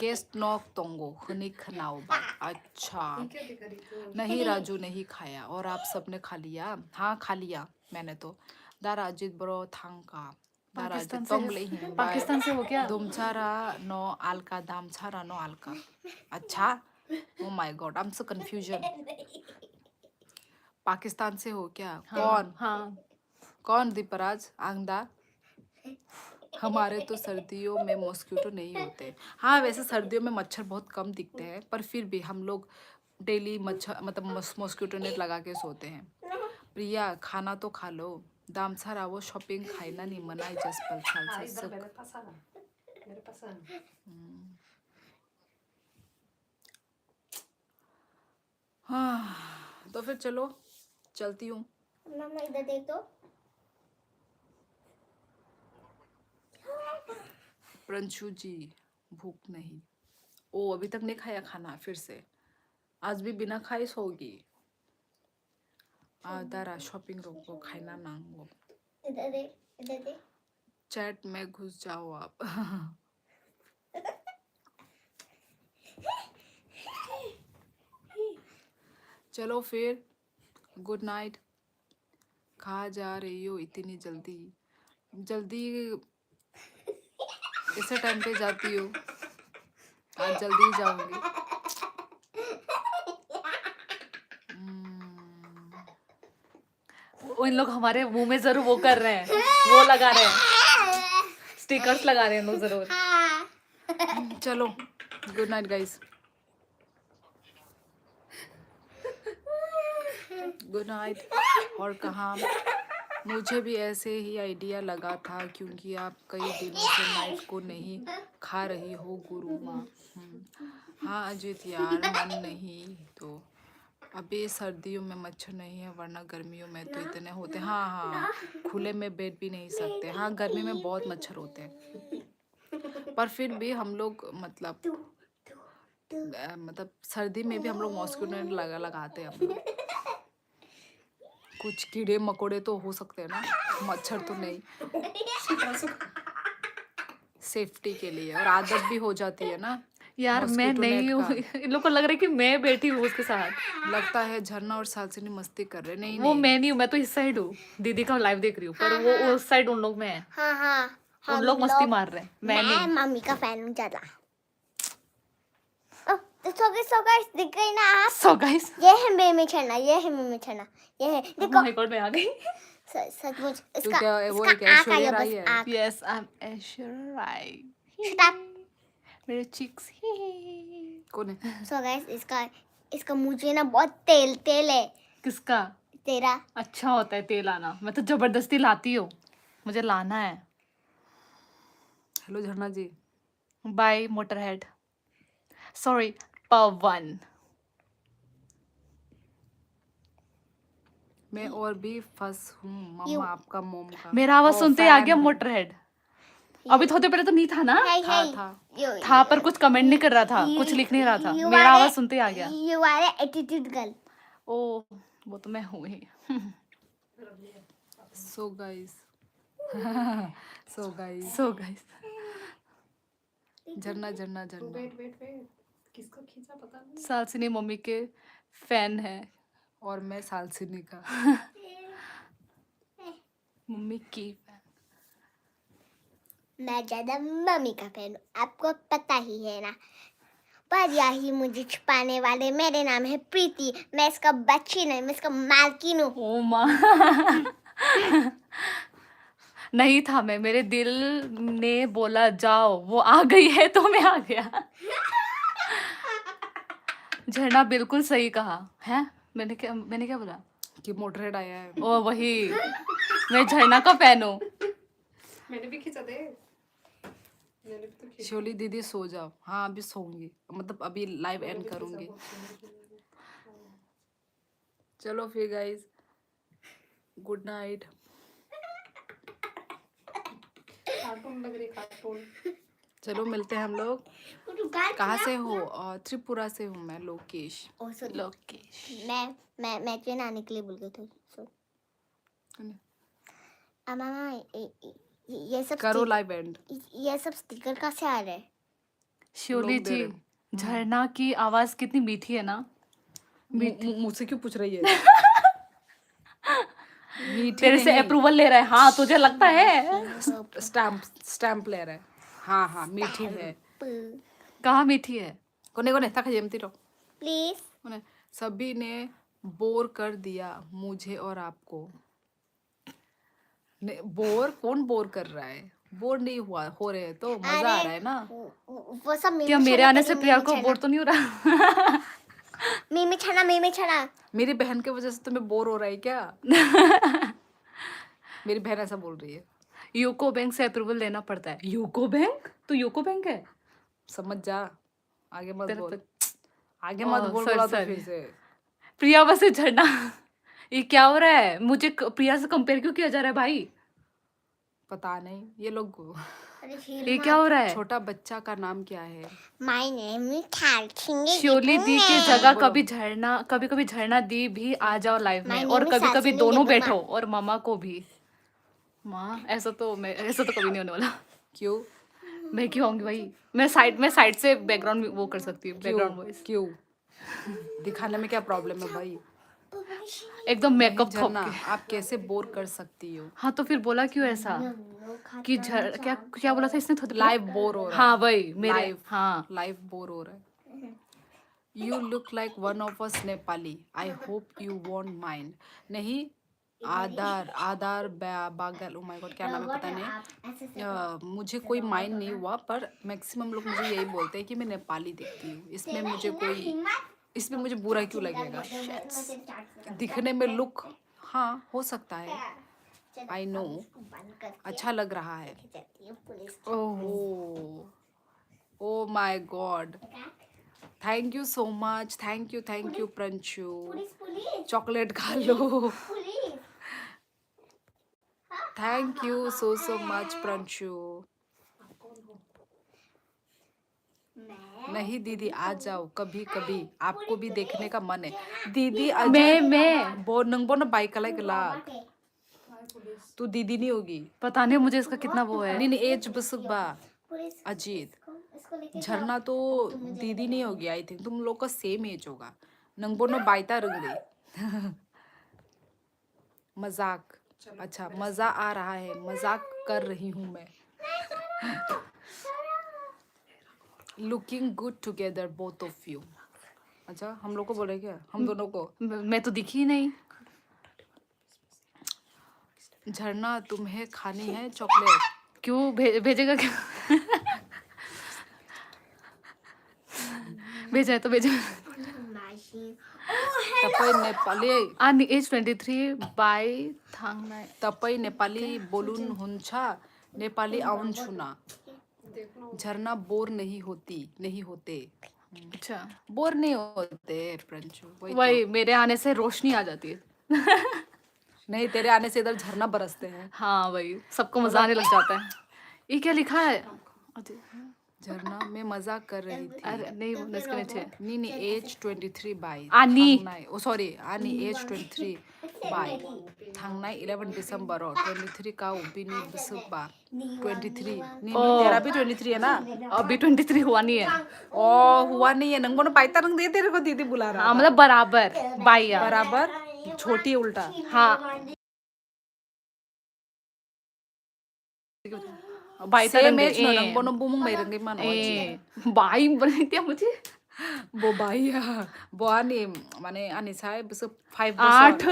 Speaker 1: गेस्ट नॉक तोंगो खनिक खनाओ बा। अच्छा नहीं राजू नहीं खाया। और आप सबने खा लिया? हाँ खा लिया मैंने तो। दारा अजित ब्रो थांका दाराजे
Speaker 3: पाकिस्तान
Speaker 1: तोंग
Speaker 3: से
Speaker 1: ले ही
Speaker 3: पाकिस्तान से हो क्या?
Speaker 1: दुमचारा नो आलका दामचारा नो आलका अच्छा ओ my God I am so confusion Pakistan से हो क्या कौन
Speaker 3: हाँ
Speaker 1: कौन दीपराज आंगदा हमारे तो सर्दियों में मॉस्किटो नहीं होते हाँ वैसे सर्दियों में मच्छर बहुत कम दिखते हैं पर फिर भी हम लोग डेली मच्छर मतलब मॉस्किटो नेट लगा के सोते हैं प्रिया खाना तो खा लो दामसा रावो शॉपिंग खाइना नहीं मनाई जसपल साल से सक
Speaker 3: मेरे पास
Speaker 1: हाँ तो फिर चलो चलती हूँ
Speaker 2: मम्मा इधर देख तो
Speaker 1: प्रंशु जी भूख नहीं ओ अभी तक नहीं खाया खाना फिर से आज भी बिना खाए सोगी दारा शॉपिंग रोको खाना नांगो
Speaker 2: इधर देख
Speaker 1: चैट में घुस जाओ आप चलो फिर गुड नाइट कहाँ जा रही हो इतनी जल्दी जल्दी ऐसे टाइम पे जाती हो आज जल्दी ही जाऊंगी
Speaker 3: इन लोग हमारे मुंह में जरूर वो कर रहे हैं, वो लगा रहे हैं, स्टिकर्स लगा रहे हैं लोग जरूर।
Speaker 1: चलो good night guys good night और कहाँ मुझे भी ऐसे ही आइडिया लगा था क्योंकि आप कई दिनों से नाइट को नहीं खा रही हो गुरु माँ हाँ अजित यार मन नहीं तो अभी सर्दियों में मच्छर नहीं है वरना गर्मियों में तो इतने होते हाँ हाँ खुले में बैठ भी नहीं सकते हाँ गर्मी में बहुत मच्छर होते हैं पर फिर भी हम लोग मतलब सर्दी में भी हम लोग मॉस्किटो नेट लगाते हैं हम लोग कुछ कीड़े मकोड़े तो हो सकते हैं ना मच्छर तो नहीं सेफ्टी के लिए और आदत भी हो जाती है ना
Speaker 3: यार मैं
Speaker 1: मॉस्किटो
Speaker 3: नहीं
Speaker 1: नेट
Speaker 3: हूँ,
Speaker 1: का
Speaker 3: इन लोग को लग रहा है कि मैं बैठी हूँ उसके साथ।
Speaker 1: लगता है झरना और सालसिनी मस्ती कर रहे नहीं
Speaker 3: वो
Speaker 1: नहीं
Speaker 3: मैं नहीं हूँ, मैं तो इस साइड हूँ, दीदी का लाइव देख रही हूँ, पर वो उस साइड उन लोग में है,
Speaker 2: हाँ
Speaker 3: उन लोग मस्ती मार रहे हैं, मैं
Speaker 2: मैं
Speaker 3: नहीं।
Speaker 2: मम्मी का फैन हूँ ज्यादा सो गाइस दिख गई ना आप
Speaker 3: सो गाइस
Speaker 2: ये है मेमी छना ये है मेमी छना ये है देखो
Speaker 3: माय गॉड मैं आ गई।
Speaker 2: सचमुच
Speaker 1: तू
Speaker 2: इसका
Speaker 1: क्या वो एक
Speaker 2: इसका आँख
Speaker 1: ऐश्वर्या
Speaker 2: आया
Speaker 1: राय
Speaker 2: बस
Speaker 1: है
Speaker 2: आँख
Speaker 3: yes I am Aishwarya Rai,
Speaker 2: Shut up.
Speaker 3: मेरे चिक्स
Speaker 1: कौन है
Speaker 2: सो गाइस इसका मुझे ना बहुत तेल है
Speaker 3: किसका
Speaker 2: तेरा
Speaker 3: अच्छा होता है तेल आना, मैं तो जबरदस्ती लाती हूँ, मुझे लाना है।
Speaker 1: हेलो झरना जी
Speaker 3: बाय मोटरहेड, सॉरी पवन।
Speaker 1: मैं और भी फंस हूँ मम्मा आपका मोम का
Speaker 3: मेरा आवाज
Speaker 1: ओ,
Speaker 3: सुनते ही आ
Speaker 1: फैन
Speaker 3: गया
Speaker 1: हूँ।
Speaker 3: मोटरहेड। अभी थोड़े पहले तो नहीं था ना, था पर कुछ कमेंट नहीं कर रहा था, कुछ लिख नहीं रहा था, मेरा आवाज सुनते ही आ गया।
Speaker 2: यू आर एटीट्यूड गर्ल
Speaker 3: ओ वो तो मैं हूँ ही।
Speaker 1: So guys so guys
Speaker 3: so guys
Speaker 1: झरना झरना झरना
Speaker 3: किसका खींचा पता नहीं, सालसिनी मम्मी के फैन है
Speaker 1: और मैं सालसिनी का
Speaker 3: मम्मी की फैन।
Speaker 2: मैं ज्यादा मम्मी का फैन हूँ आपको पता ही है ना पर यही मुझे छुपाने वाले मेरे नाम है प्रीति मैं इसका बच्ची नहीं मैं इसका मालकिन हूँ
Speaker 3: ओ माँ नहीं था मैं, मेरे दिल ने बोला जाओ, वो आ गई है तो मैं आ गया। झरना बिल्कुल सही कहा है, मैंने क्या बोला
Speaker 1: कि मोटरहेड आया है
Speaker 3: ओ वही, मैं झरना का फैन हूँ।
Speaker 4: मैंने भी खींचा दे, मैंने भी तो खींचा।
Speaker 1: शोली दीदी सो जाओ हाँ अभी सोऊंगी मतलब अभी लाइव एंड करूंगी चलो फिर गाइस गुड नाइट
Speaker 4: कार्टून लग रही कार्टून।
Speaker 1: चलो मिलते हैं हम लोग कहाँ से हो त्रिपुरा से हूँ मैं लोकेश
Speaker 3: लोकेश
Speaker 2: मैं ट्रेन आने के लिए बोल गई थी मामा ये सब
Speaker 1: करो लाइव एंड
Speaker 2: ये सब स्टिकर कहाँ से आ रहे हैं
Speaker 3: श्योली
Speaker 1: लोग दे
Speaker 3: जी
Speaker 1: रहे
Speaker 3: झरना की आवाज कितनी मीठी है ना।
Speaker 1: मुझसे क्यों पूछ रही है मीठी
Speaker 3: तेरे से
Speaker 1: नहीं,
Speaker 3: अप्रूवल ले रहा है। हाँ तुझे लगता है?
Speaker 1: स्टैम्प ले रहा है। हाँ हाँ मीठी है।
Speaker 3: कहाँ मीठी है?
Speaker 1: कोने कोने तक जमती रहो।
Speaker 2: प्लीज
Speaker 1: कोने सभी ने बोर कर दिया मुझे और आपको। बोर कौन बोर कर रहा है? बोर नहीं हुआ हो रहे हैं तो मजा आ रहा है ना।
Speaker 2: वो सब
Speaker 3: क्या मेरे आने से प्रिया को बोर तो नहीं हो रहा?
Speaker 2: मीमी छना
Speaker 1: मेरी बहन की वजह से तुम्हें बोर हो रहा है क्या? मेरी बहन ऐसा बोल रही है।
Speaker 3: यूको बैंक से अप्रूवल लेना पड़ता है। UCO bank? तो यूको बैंक है?
Speaker 1: समझ जा, आगे मत
Speaker 3: तेरा
Speaker 1: बोल,
Speaker 3: तो-
Speaker 1: आगे मत बोल,
Speaker 3: sorry,
Speaker 1: बोला तो
Speaker 3: sorry.
Speaker 1: फिर से।
Speaker 3: प्रिया वैसे झरना ये क्या हो रहा है? मुझे प्रिया से कंपेयर क्यों किया जा रहा है भाई?
Speaker 1: पता नहीं ये लोग।
Speaker 3: ये क्या हो रहा है?
Speaker 1: छोटा बच्चा का नाम क्या है?
Speaker 2: माय नेम इज थालचिंगे
Speaker 3: श्योली दी की जगह कभी कभी झरना दी भी आ जाओ लाइव में,
Speaker 2: My
Speaker 3: और
Speaker 2: name is
Speaker 3: कभी कभी
Speaker 2: Sasini
Speaker 3: दोनों
Speaker 2: Debuma.
Speaker 3: बैठो, और मामा को भी। माँ ऐसा तो कभी नहीं होने वाला।
Speaker 1: क्यों?
Speaker 3: मैं क्यों आऊंगी भाई? मैं साइड से बैकग्राउंड वो कर सकती हूँ, बैकग्राउंड वॉइस।
Speaker 1: क्यों? दिखाने में क्या प्रॉब्लम है भाई?
Speaker 3: एकदम मेकअप थोप
Speaker 1: झरना
Speaker 3: के।
Speaker 1: आप कैसे बोर कर सकती हो?
Speaker 3: हाँ तो फिर बोला क्यों ऐसा कि क्या क्या बोला था इसने? थोड़ा
Speaker 1: लाइव बोर हो रहा है।
Speaker 3: हाँ वही मेरे
Speaker 1: लाइव
Speaker 3: हाँ
Speaker 1: लाइव बोर हो रहा है। You look like one of us Nepali, I hope you won't mind. नहीं, आधार बागल, ओ माय गॉड क्या नाम है पता नहीं। मुझे कोई माइंड नहीं हुआ, पर मैक्सिमम लोग मुझे यही बोलते हैं कि मैं नेपाली दिखती हूँ। इसमें मुझे बुरा क्यों लगेगा? दिखने में लुक, हाँ हो सकता है, आई नो, अच्छा लग रहा है। Oh oh my god, thank you so much, thank you Pranshu. Chocolate खा लो। Thank you so much Pranshu. नहीं दीदी आ जाओ कभी कभी, आपको भी देखने का मन है। दीदी
Speaker 3: मैं
Speaker 1: बो नंगबो ना बाइक लाई गला, तू दीदी नहीं होगी।
Speaker 3: पता नहीं मुझे इसका कितना वो है।
Speaker 1: नहीं एज बसुक बा अजीत। झरना तो दीदी नहीं होगी, आई थिंक तुम लोग का सेम एज होगा। नंगबो ना बाइता रंग दे। मजाक, अच्छा मजा आ रहा है, मजाक कर रही हूँ मैं। Looking good together both of you. अच्छा हम लोग को बोले क्या? हम दोनों को?
Speaker 3: मैं तो दिखी ही नहीं।
Speaker 1: झरना तुम्हें खानी है चॉकलेट?
Speaker 3: क्यों भेजेगा क्या? भेजा है तो भेजा।
Speaker 1: तपाई नेपाली
Speaker 3: अनि एज 23 बाई थाङनाय।
Speaker 1: तपाई नेपाली बोल्नुहुन्छ? नेपाली आउँछु न। झरना बोर नहीं होते।
Speaker 3: अच्छा
Speaker 1: बोर नहीं होते प्रंशु,
Speaker 3: वही मेरे आने से रोशनी आ जाती है।
Speaker 1: नहीं तेरे आने से इधर झरना बरसते हैं।
Speaker 3: हाँ वही सबको मजा आने लग जाता है। ये क्या लिखा है?
Speaker 1: झरना मैं मजाक कर रही थी।
Speaker 3: अरे नहीं वो इसके नीचे
Speaker 1: नी एज 23 बाई
Speaker 3: आनी।
Speaker 1: ओ सॉरी आनी एज 23 बाई थांनाय 11 दिसंबर 23 का उबिनी बसुबा 23 नी तेरा भी 23 है ना?
Speaker 3: अभी 23 हुआ नहीं है।
Speaker 1: ओ हुआ नहीं है, नंगो ना पाइता रंग दे, तेरे को दीदी बुला रहा
Speaker 3: हाँ मतलब बराबर बाई यार।
Speaker 1: बराबर छोटी उल्टा।
Speaker 3: हाँ बाई
Speaker 1: सेम एज नो नंगो ना बुमुंग mai रंगे मान
Speaker 3: बाई बोले क्या मुझे?
Speaker 1: वो बाई है वो आनी माने आनी साय बस 5
Speaker 3: 8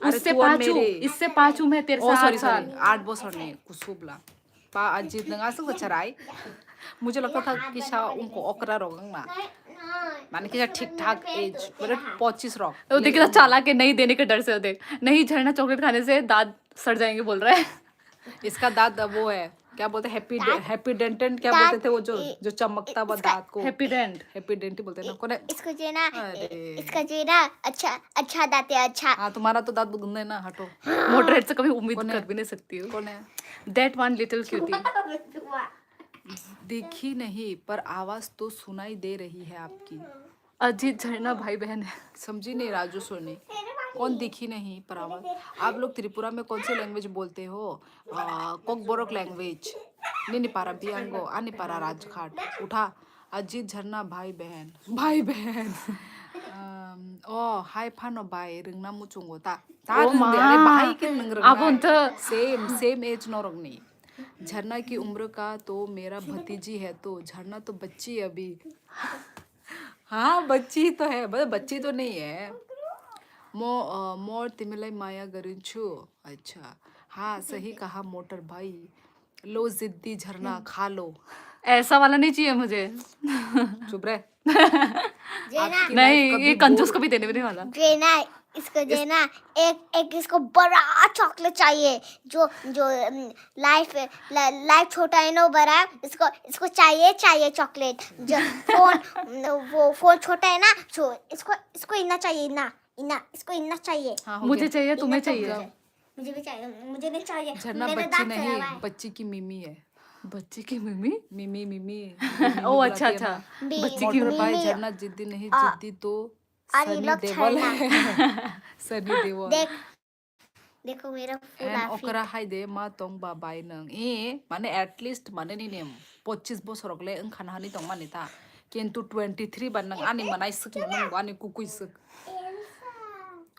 Speaker 1: अरे
Speaker 3: उससे
Speaker 1: तू और
Speaker 3: 5
Speaker 1: मेरे
Speaker 3: इससे 5 मैं तेरे
Speaker 1: ओ
Speaker 3: से
Speaker 1: सॉरी
Speaker 3: 8 साल।
Speaker 1: 8 बसर ने कुसुबला पा अजीत नंगा से चराई। मुझे लगता था कि शा उनको ओकरा रोगंगा माने कि ठीक ठाक एज मतलब 25 रॉक।
Speaker 3: वो देख कितना चालाक है, नहीं देने के डर से। देख नहीं झरना चॉकलेट खाने से दांत सड़ जाएंगे बोल रहा है।
Speaker 1: इसका दांत वो है क्या बोलते हैं, हैप्पी डेंटेंट क्या बोलते थे वो जो चमकता हुआ दांत को हैप्पी डेंट ही बोलते हैं ना कोने।
Speaker 2: इसको जो ना इसका जो ना अच्छा दांत है अच्छा।
Speaker 1: हाँ तुम्हारा तो दांत गंदे ना, हटो।
Speaker 3: मोटरहेड से कभी उम्मीद कर भी नहीं सकती हूँ।
Speaker 1: कौन है?
Speaker 3: That one little cutie.
Speaker 1: दिखी नहीं पर आवाज तो सुनाई दे रही है आपकी।
Speaker 3: अजीत झरना भाई बहन है।
Speaker 1: समझी नहीं राजू सोनी, कौन दिखी नहीं पर आवाज। आप लोग त्रिपुरा में कौन सी लैंग्वेज बोलते हो? कोकबोरोक लैंग्वेज। नहीं पारा बियांगो आनी पारा राजघाट उठा। अजीत झरना भाई बहन हाय फानो बाय रोंना मुचुंगो ता
Speaker 3: ओ
Speaker 1: रोंदे
Speaker 3: माँ,
Speaker 1: अरे बाय के नंग
Speaker 3: अब
Speaker 1: रोंना
Speaker 3: उनका-
Speaker 1: सेम एज नो रोंगनी झरना की उम्र का तो मेरा भतीजी है तो झरना तो बच्ची है अभी हाँ बच्ची तो है मतलब बच्ची तो नहीं है मोर तिमीलाई माया गरिन्छु अच्छा हाँ सही कहा मोटर भाई लो जिद्दी झरना खा लो
Speaker 3: ऐसा वाला नहीं चाहिए मुझे।
Speaker 1: चुप रहे
Speaker 2: जेना
Speaker 1: आपकी
Speaker 3: नहीं,
Speaker 1: लाइफ कभी
Speaker 3: ये कंजूस
Speaker 1: बोर
Speaker 3: को भी देने भी नहीं वाला।
Speaker 2: जेना इसको जेना एक इसको बड़ा चॉकलेट चाहिए जो जो लाइफ छोटा है ना बड़ा इसको इसको चाहिए चॉकलेट जो वो फोन छोटा है ना जो इसको इतना चाहिए इतना इसको इतना चाहिए
Speaker 1: हाँ हो
Speaker 3: मुझे
Speaker 1: गया
Speaker 3: चाहिए, तुम्हें
Speaker 2: इतना तो
Speaker 3: चाहिए।
Speaker 2: मुझे भी चाहिए मुझे नहीं चाहिए
Speaker 1: झरना
Speaker 2: मेरा
Speaker 1: बच्ची
Speaker 2: दांत
Speaker 1: नहीं
Speaker 2: खराब है
Speaker 1: बच्ची की मिमी है
Speaker 3: बच्ची की मम्मी।
Speaker 1: मिमी
Speaker 3: ओ अच्छा अच्छा,
Speaker 2: बी-
Speaker 3: बच्ची की
Speaker 1: मोटर भाई
Speaker 2: मिमी
Speaker 1: झरना जिद्दी नहीं
Speaker 2: आ-
Speaker 1: जिद्दी तो
Speaker 2: अरे
Speaker 1: सनी
Speaker 2: लोग
Speaker 1: देवल
Speaker 2: झरना।
Speaker 1: है सनी देवल
Speaker 2: देखो मेरा फुल
Speaker 1: एन
Speaker 2: आउटफिट
Speaker 1: ओकरा हाइदे मा तंग बा बाय नंग माने एटलिस्ट माने नि नेम 25 बोसोर गले ओंखान हानि तंग माने ता किन्तु 23 बार नंग आनि मनाय सक नंग आनि कुकुइ सक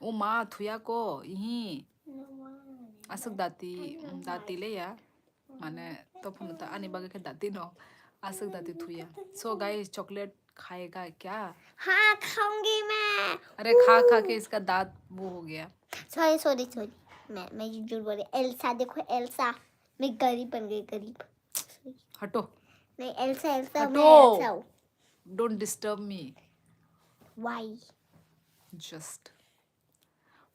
Speaker 1: ओ मा थुया को इहि असक दाती ले या माने तो फुनता आनि बागे के दाती नो असक दाती थुया सो गाइस चॉकलेट खाएगा क्या
Speaker 2: हाँ खाऊंगी मैं
Speaker 1: अरे खा खा के इसका दांत वो हो गया
Speaker 2: सॉरी मैं झूठ बोली एल्सा देखो एल्सा मैं गरीब बन गई गरीब
Speaker 1: हटो
Speaker 2: नहीं एल्सा मैं
Speaker 1: हटो।
Speaker 2: एल्सा हूँ
Speaker 1: don't disturb me
Speaker 2: why
Speaker 1: just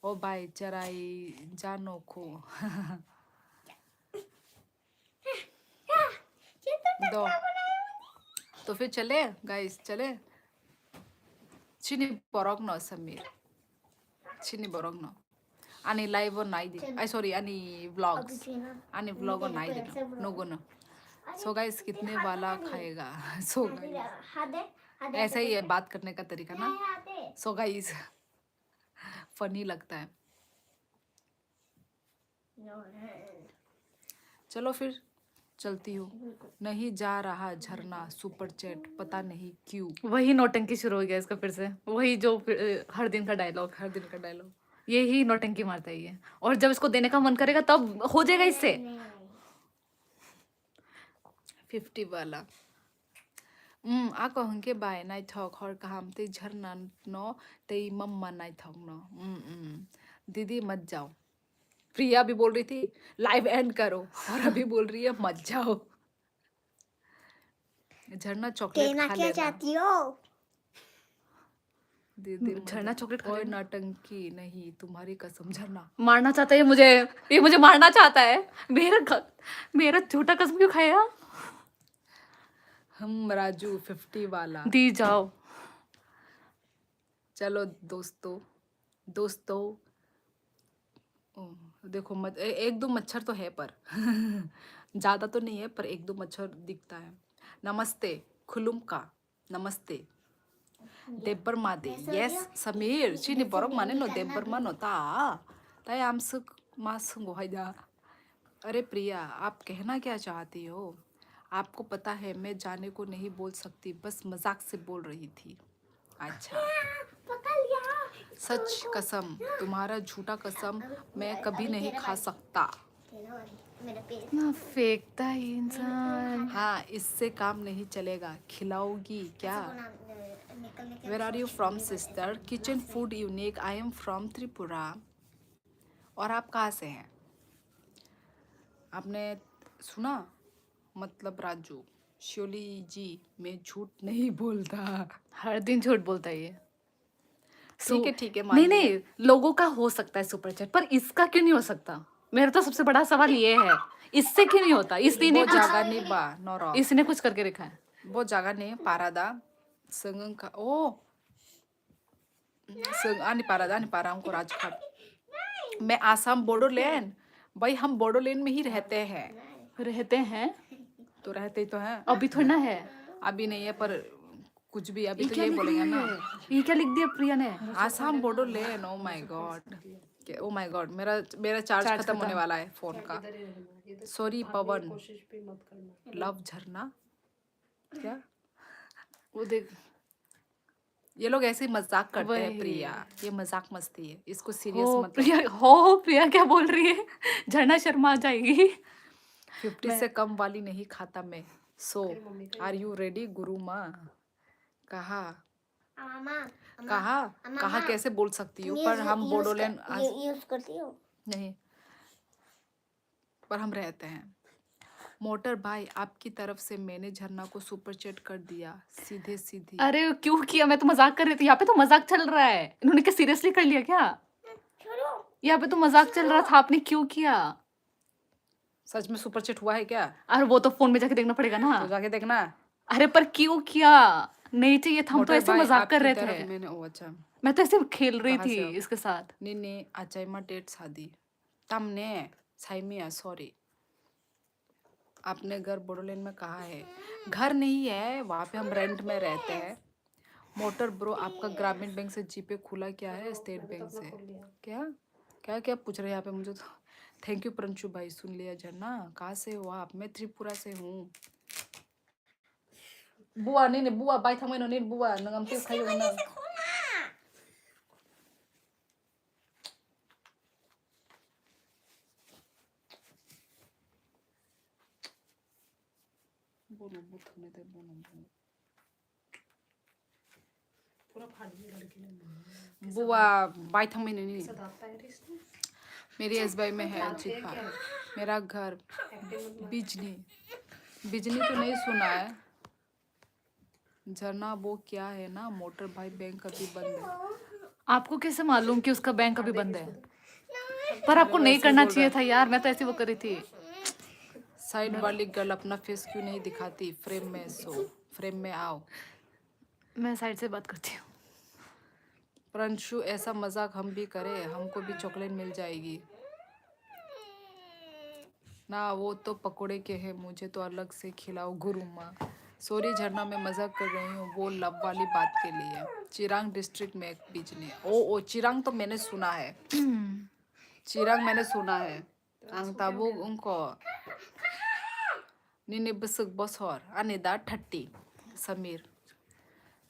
Speaker 1: oh bye चराई जानो को दो तो फिर चले गाइस चले चिनी बरक न समीर चिनी बरक न आनी लाइव नाई दे आई सॉरी आनी व्लॉग्स आनी व्लॉग नाई दे नोगो न सो गाइस कितने वाला खाएगा सो गाइस ऐसा ही है बात करने का तरीका ना सो गाइस फनी लगता है चलो फिर चलती हूँ नहीं जा रहा झरना सुपर चैट पता नहीं क्यों
Speaker 3: वही नौटंकी शुरू हो गया इसका फिर से, वही जो हर दिन का डायलॉग,
Speaker 1: हर दिन का डायलॉग
Speaker 3: यही नौटंकी मारता है ये। और जब इसको देने का मन करेगा तब हो जाएगा इससे।
Speaker 1: 50 वाला आको हंके बाय नाइ थक हर काम ते झरना नो ते मम्मा नाइ थक नो दीदी मत जाओ प्रिया भी बोल रही थी लाइव एंड करो और अभी बोल रही है मत जाओ झरना चॉकलेट
Speaker 2: कहना
Speaker 1: खा
Speaker 2: क्या
Speaker 1: लेना
Speaker 2: चाहती हो
Speaker 1: दीदी
Speaker 3: झरना चॉकलेट खा
Speaker 1: कोई
Speaker 3: लेना।
Speaker 1: नौटंकी नहीं तुम्हारी कसम झरना
Speaker 3: मारना चाहता है ये मुझे, ये मुझे मारना चाहता है। मेरा झूठा कसम क्यों खाया।
Speaker 1: हम राजू 50 वाला
Speaker 3: दी जाओ।
Speaker 1: चलो दोस्तों ओ, देखो एक दो मच्छर तो है पर ज्यादा तो नहीं है पर एक दो मच्छर दिखता है नमस्ते खुलुम का नमस्ते देब्बर मादे यस समीर चिनी बरक माने नो देब्बर मानो ता ताई आमसक मासंगो हाइदा अरे प्रिया आप कहना क्या चाहती हो आपको पता है मैं जाने को नहीं बोल सकती बस मजाक से बोल रही थी अच्छा सच कसम तुम्हारा झूठा कसम मैं कभी नहीं खा सकता
Speaker 2: मेरा पेट
Speaker 3: ना फेंकता है इंसान।
Speaker 1: हाँ इससे काम नहीं चलेगा खिलाओगी क्या where are you from sister kitchen food unique I am from Tripura और आप कहाँ से हैं आपने सुना मतलब राजू श्योली जी मैं झूठ नहीं बोलता
Speaker 3: हर दिन झूठ बोलता है ये।
Speaker 1: ठीक है मान
Speaker 3: नहीं
Speaker 1: लिया।
Speaker 3: नहीं, लोगों का हो सकता है सुपर चैट, पर इसका क्यों नहीं हो सकता। मेरा तो सबसे बड़ा सवाल ये है, इससे क्यों नहीं होता।
Speaker 1: वो जागा नहीं बा नोरो
Speaker 3: इसने कुछ करके रखा है।
Speaker 1: वो जागा नहीं पारादा संगं का ओ संग आनी पारादा आनी पारा को राजघाट मैं आसाम बोडोलैंड भाई हम बोडोलैंड में ही रहते हैं तो रहते तो हैं
Speaker 3: अभी थोड़ा ना है।
Speaker 1: अभी नहीं है पर कुछ भी अभी तो
Speaker 3: क्या
Speaker 1: ये
Speaker 3: लिख
Speaker 1: बोलेंगे
Speaker 3: दिया
Speaker 1: ना
Speaker 3: है? ये क्या लिख दिया प्रिया ने।
Speaker 1: आसाम बोडोलैंड ओ माय गॉड मेरा चार्ज खत्म होने वाला है फोन का सॉरी पवन
Speaker 4: कोशिश भी मत करना
Speaker 1: लव झरना क्या
Speaker 3: वो देख
Speaker 1: ये लोग ऐसे ही मजाक करते हैं
Speaker 3: वही।
Speaker 1: प्रिया, ये मजाक मस्ती है, इसको
Speaker 3: हो
Speaker 1: सीरियस मत लो।
Speaker 3: प्रिया, हो प्रिया क्या बोल रही है? झरना शर्मा जाएगी।
Speaker 1: 50 से कम वाली नहीं खाता मैं। सो आर यू रेडी गुरु माँ? कहा
Speaker 2: अम्मा,
Speaker 1: कहा कहा कैसे बोल सकती हूँ, पर हम बोडोलैंड
Speaker 2: यूज करती हो।
Speaker 1: नहीं, पर हम रहते हैं। मोटर भाई आपकी तरफ से मैंने झरना को सुपर चैट कर दिया, सीधे सीधी।
Speaker 3: अरे क्यों किया? मैं तो मजाक कर रही थी, यहाँ पे तो मजाक चल रहा है। इन्होंने क्या सीरियसली कर लिया क्या? यहाँ पे तो मजाक चल रहा था, आपने क्यों किया?
Speaker 1: सच में सुपर चैट हुआ है क्या?
Speaker 3: अरे वो तो फोन में जाके देखना पड़ेगा
Speaker 1: तो
Speaker 3: ना।
Speaker 1: जाके देखना।
Speaker 3: अरे पर क्यों किया? नहीं चाहिए था, हम तो
Speaker 1: मोटर
Speaker 3: ऐसे
Speaker 1: भाई
Speaker 3: मजाक कर
Speaker 1: आपकी
Speaker 3: रहे
Speaker 1: तरफ
Speaker 3: थे।
Speaker 1: मैंने ओ अच्छा
Speaker 3: मैं तो ऐसे खेल रही
Speaker 1: कहाँ
Speaker 3: थी
Speaker 1: से हो?
Speaker 3: इसके साथ।
Speaker 1: निन्ने अचाइमा डेट शादी तमने साइमिया सॉरी। आपने घर बोडोलैंड में कहा है? घर नहीं है, वहाँ पे हम रेंट में रहते हैं। मोटर ब्रो आपका ग्रामीण बैंक से जीपे खुला क्या है स्टेट बैंक से? क्या क्या क्या पूछ रहे हैं यहाँ पे मुझे तो। थैंक यू प्रंशु भाई, सुन लिया झरना। कहाँ से हो आप? मैं त्रिपुरा से हूँ। बुआ नहीं नहीं बुआ बाई थमें नहीं बुआ नगम पे खायो ना। बोलो बुथने दे बोलो
Speaker 4: पूरा फाड़ दिया लड़की ने।
Speaker 1: बुआ बाई थमें नहीं।
Speaker 4: सदाता है इसने।
Speaker 1: मेरी एसबीआई में है जीपा। मेरा घर बिजनी बिजनी तो नहीं सुना है झरना। वो क्या है ना मोटर भाई बैंक अभी बंद है।
Speaker 3: आपको कैसे मालूम कि उसका बैंक अभी बंद है? पर आपको नहीं करना चाहिए था यार, मैं तो ऐसी वो करी थी।
Speaker 1: साइड वाली गर्ल अपना फेस क्यों नहीं दिखाती फ्रेम में? सो फ्रेम में आओ।
Speaker 3: मैं साइड से बात करती हूँ।
Speaker 1: प्रंशु ऐसा मजाक हम भी करें, हमको भी चॉकलेट मिल जाएगी ना। वो तो पकोड़े के हैं, मुझे तो अलग से खिलाओ गुरु माँ। सॉरी झरना, मैं मजाक कर रही हूँ, वो लव वाली बात के लिए। चिरांग डिस्ट्रिक्ट में एक बिजली। ओ चिरांग तो मैंने सुना है, चिरांग मैंने सुना है। आंग ताबू उनको निने बसक बसर अनिदा 30 समीर।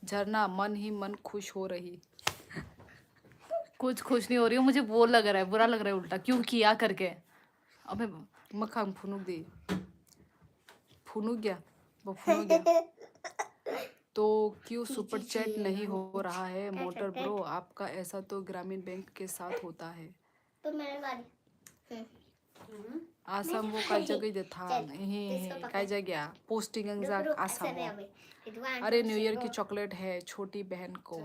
Speaker 1: झरना मन ही मन खुश हो रही।
Speaker 3: कुछ खुश नहीं हो रही हूँ, मुझे वो लग रहा है, बुरा लग रहा है उल्टा, क्यों किया करके। अबे
Speaker 1: मखांग फुनुक दे फुनुक गया वो फुनुक गया। तो क्यों सुपर चैट नहीं हो रहा है मोटर ब्रो? आपका ऐसा तो ग्रामीण बैंक के साथ होता है।
Speaker 2: तो मेरे बारी।
Speaker 1: आसाम वो काय जगह था काय जगह पोस्टिंग एग्जैक्ट आसाम वो। अरे न्यू ईयर की चॉकलेट है छोटी बहन को।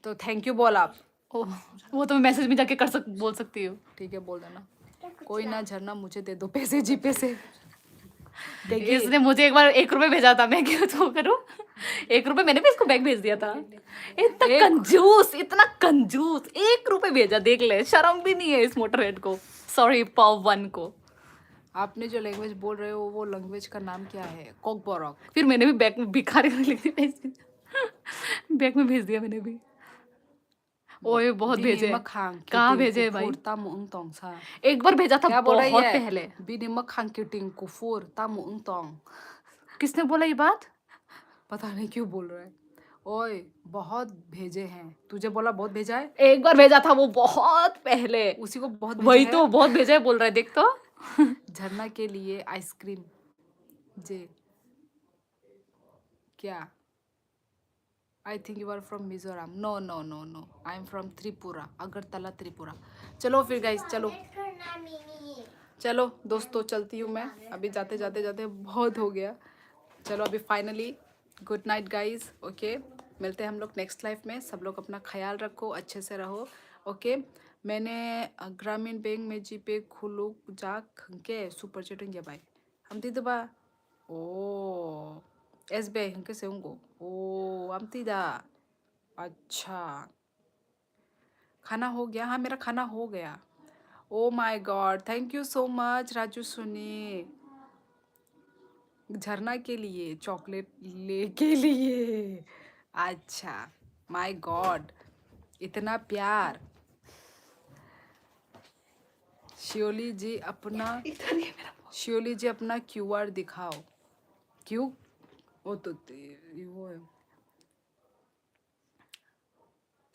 Speaker 1: तो थैंक यू बोल आप।
Speaker 3: ओ, वो तो मैं मैसेज में जाके बोल सकती हूँ।
Speaker 1: ठीक है बोल देना। कोई ना झरना मुझे दे दो पैसे जीपे से। देखिए
Speaker 3: इसने मुझे एक बार 1 रुपए भेजा था, मैं क्यों तो करूँ? 1 रुपए मैंने भी इसको बैग भेज दिया था। इतना कंजूस, इतना कंजूस। 1 रुपए भेजा, देख ले, शर्म भी नहीं है इस मोटरहेड को। सॉरी पाव 1 को।
Speaker 1: आपने जो लैंग्वेज बोल रहे हो वो लैंग्वेज का नाम क्या है? कोकबोरक।
Speaker 3: फिर मैंने भी बैग में भिखारी में लिख दिया, बैग में भेज दिया मैंने भी। ओए बहुत भेजे। कहाँ भेजे भाई? एक बार भेजा था
Speaker 1: क्या बोल रही
Speaker 3: बहुत
Speaker 1: है?
Speaker 3: पहले। किसने बोला ये बात?
Speaker 1: पता नहीं क्यों बोल रहा है। ओए बहुत भेजे हैं, तुझे बोला बहुत भेजा है।
Speaker 3: एक बार भेजा था वो बहुत पहले,
Speaker 1: उसी को बहुत भेजा
Speaker 3: वही
Speaker 1: है।
Speaker 3: तो बहुत भेजा है बोल रहा है, देख तो।
Speaker 1: झरना के लिए आइसक्रीम जे क्या? I think you are from Mizoram. No no no no, I am from Tripura, Agartala Tripura. चलो फिर गाइस, चलो चलो दोस्तों, चलती हूँ मैं अभी। जाते जाते जाते बहुत हो गया। चलो अभी finally good night guys. Okay, मिलते हैं हम लोग नेक्स्ट लाइफ में। सब लोग अपना ख्याल रखो, अच्छे से रहो। ओके, मैंने ग्रामीण बैंक में जीपे खुलू जा के सुपर चेटिंग किया भाई हम ती बा। ओ SBI हंके से होंगो। ओ हम ती दा। अच्छा खाना हो गया? हाँ मेरा खाना हो गया। ओ my god, thank you so much Raju सुनी। झरना के लिए चॉकलेट ले के लिए। अच्छा माय गॉड, इतना प्यार। शियोली जी अपना QR दिखाओ। क्यों? वो तो वो है।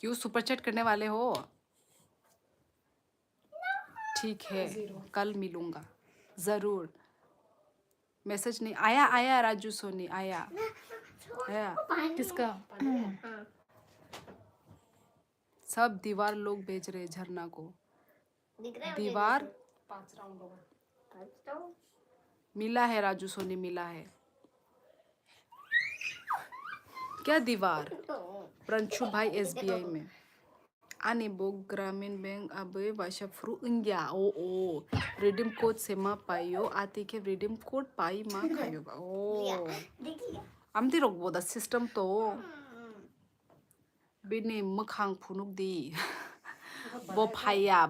Speaker 1: क्यों सुपर चैट करने वाले हो? ठीक है, कल मिलूंगा जरूर। मैसेज नहीं आया, आया राजू सोनी आया, आया।
Speaker 3: किसका?
Speaker 1: सब दीवार लोग भेज रहे झरना को।
Speaker 2: दिख रहा है
Speaker 1: दीवार
Speaker 4: 5 राउंड होगा।
Speaker 2: मुझे?
Speaker 1: मिला है राजू सोनी, मिला है। क्या दीवार? प्रंशु भाई SBI में। Anibok Gramin Bank abe washa fru ingya o redeem code sema payo ati ke redeem code pai ma khayo ba o
Speaker 2: देखिए
Speaker 1: amdi rok boda system to bini makhang phunuk di वो भाया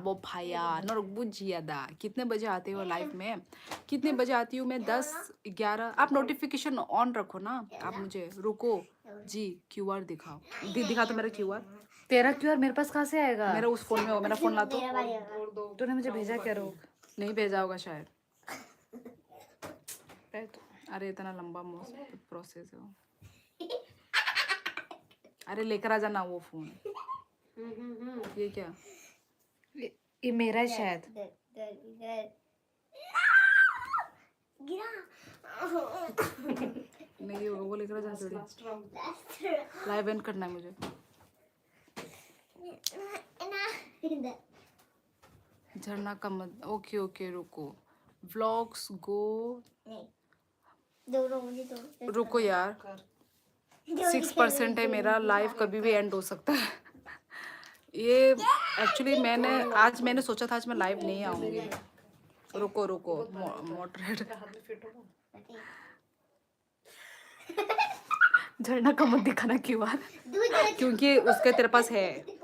Speaker 1: नरक बुझिया दा। कितने बजे आते हो लाइव में? कितने बजे आती हूँ मैं? 10-11। आप नोटिफिकेशन ऑन रखो ना। आप मुझे रुको जी, QR दिखाओ। दिखा तो मेरा QR।
Speaker 3: तेरा क्यूआर मेरे पास कहाँ से आएगा?
Speaker 1: मेरा उस फोन में होगा, मेरा फोन ला तो।
Speaker 2: मेरा बारी होगा।
Speaker 3: तूने मुझे भेजा क्या? रोक।
Speaker 1: नहीं भेजा होगा शायद। अरे इतना लंबा प्रोसेस है वो। अरे लेकर आ जाना वो फोन। ये क्या?
Speaker 3: ये मेरा है शायद।
Speaker 2: गिरा
Speaker 1: नहीं होगा, वो लेकर आ जा थोड़ी।
Speaker 4: Last round.
Speaker 1: लाइव एंड करना है मुझे। झरना का मत। ओके ओके रुको। व्लॉग्स गो।
Speaker 2: दो मुझे दो
Speaker 1: रुको यार, 6% है मेरा। लाइव कभी भी एंड हो सकता है। ये एक्चुअली मैंने सोचा था आज मैं लाइव नहीं आऊंगी। रुको रुको मॉडरेट।
Speaker 4: हाथ में फिट होगा।
Speaker 3: झरना का मत दिखाना क्यूआर।
Speaker 1: क्योंकि उसके तेरे पास है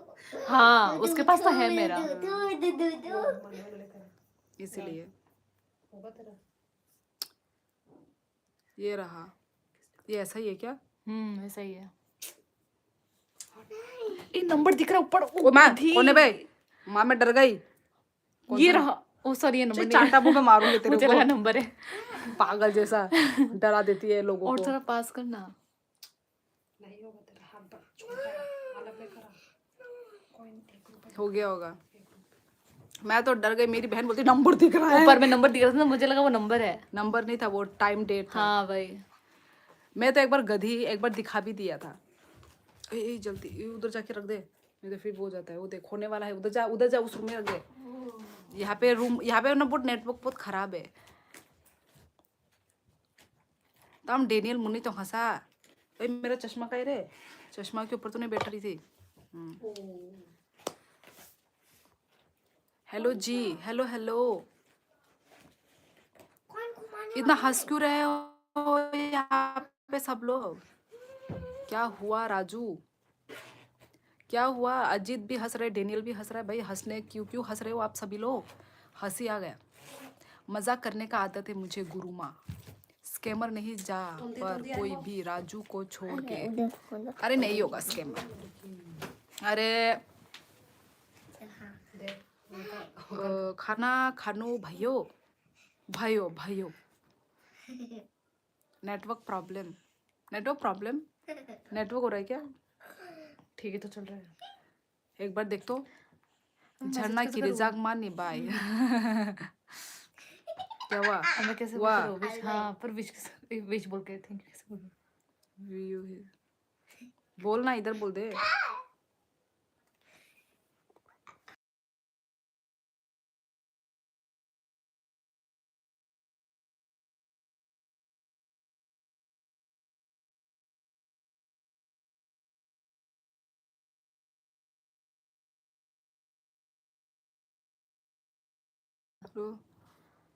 Speaker 3: हाँ उसके पास तो है मेरा।
Speaker 1: इसीलिए।
Speaker 4: होगा तेरा।
Speaker 1: ये रहा। ये ऐसा ही है क्या?
Speaker 3: ऐसा ही है। ये नंबर दिख रहा है ऊपर।
Speaker 1: ओ माँ, कौन है बे? माँ मैं डर गई।
Speaker 3: ये रहा। ओ सॉरी, ये नंबर नहीं है।
Speaker 1: चांटा मुंह में मारूंगी तेरे
Speaker 3: मुझे
Speaker 1: को।
Speaker 3: लगा नंबर है।
Speaker 1: पागल जैसा डरा देती है लोगों
Speaker 3: और
Speaker 1: को।
Speaker 3: थोड़ा पास करना।
Speaker 4: नहीं होगा तेरा। हाथ छोटा है। अलग लेकर आ। कोई नहीं, 1 रुपया।
Speaker 1: हो गया होगा। मैं तो डर गई, मेरी बहन बोलती नंबर दिख रहा है।
Speaker 3: ऊपर में नंबर दिख रहा था ना, मुझे लगा वो नंबर है।
Speaker 1: नंबर नहीं था, वो टाइम डेट था।
Speaker 3: हाँ भाई।
Speaker 1: मैं तो एक बार दिखा भी दिया था। ए जल्दी उधर जाके रख दे, नहीं तो फिर वो हो जाता है। वो देख होने वाला है। उधर जा उस रूम में रख दे। यहाँ पे ना बहुत नेटवर्क बहुत खराब है। तो हम डेनियल मुन्नी तो हंसा। भाई मेरा चश्मा का रे, चश्मा के ऊपर तो नहीं बैठ रही थी। हेलो जी, हेलो हेलो। इतना हंस क्यों रहे हो यहाँ पे सब लोग? क्या हुआ राजू? क्या हुआ? अजीत भी हंस रहे, डेनियल भी हंस रहा है। भाई हंसने क्यों हंस रहे हो आप सभी लोग? हंसी आ गया। मजाक करने का आदत है मुझे गुरु माँ। स्कैमर नहीं जा पर कोई भी राजू को छोड़ के। अरे नहीं होगा स्कैमर। अरे खाना खानो भाइयों भाइयों भाइयों। नेटवर्क प्रॉब्लम नेटवर्क हो रहा है क्या?
Speaker 3: ठीक है तो चल रहा है।
Speaker 1: एक बार देख तो। झरना की रिजाक मानी बाय। क्या हुआ?
Speaker 3: मैं कैसे
Speaker 1: वाह।
Speaker 3: बोल रहा हूँ? हाँ पर विश बोल के थैंक यू कैसे बोल?
Speaker 1: बोलना, इधर बोल दे।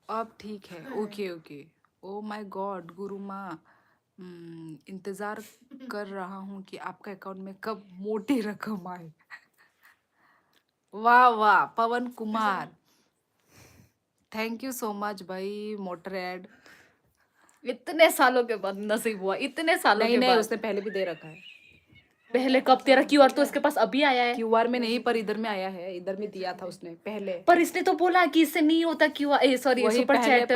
Speaker 1: अब ठीक है। Okay okay. O my God गुरु माँ, इंतजार कर रहा हूँ कि आपका अकाउंट में कब मोटी रकम आए। वाह वाह Pawan Kumar, thank you so much भाई। मोटर एड
Speaker 3: इतने सालों के बाद नसीब हुआ। इतने सालों के
Speaker 1: नहीं
Speaker 3: बाद।
Speaker 1: उसने पहले भी दे रखा है।
Speaker 3: पहले कब? तेरा क्यूआर तो इसके पास अभी आया है।
Speaker 1: क्यूआर में नहीं पर इधर में आया है। इधर में दिया था उसने पहले।
Speaker 3: पर इसने तो बोला कि इससे नहीं होता क्यूआर। सॉरी
Speaker 1: वही
Speaker 3: सुपर
Speaker 1: पहले
Speaker 3: चैट।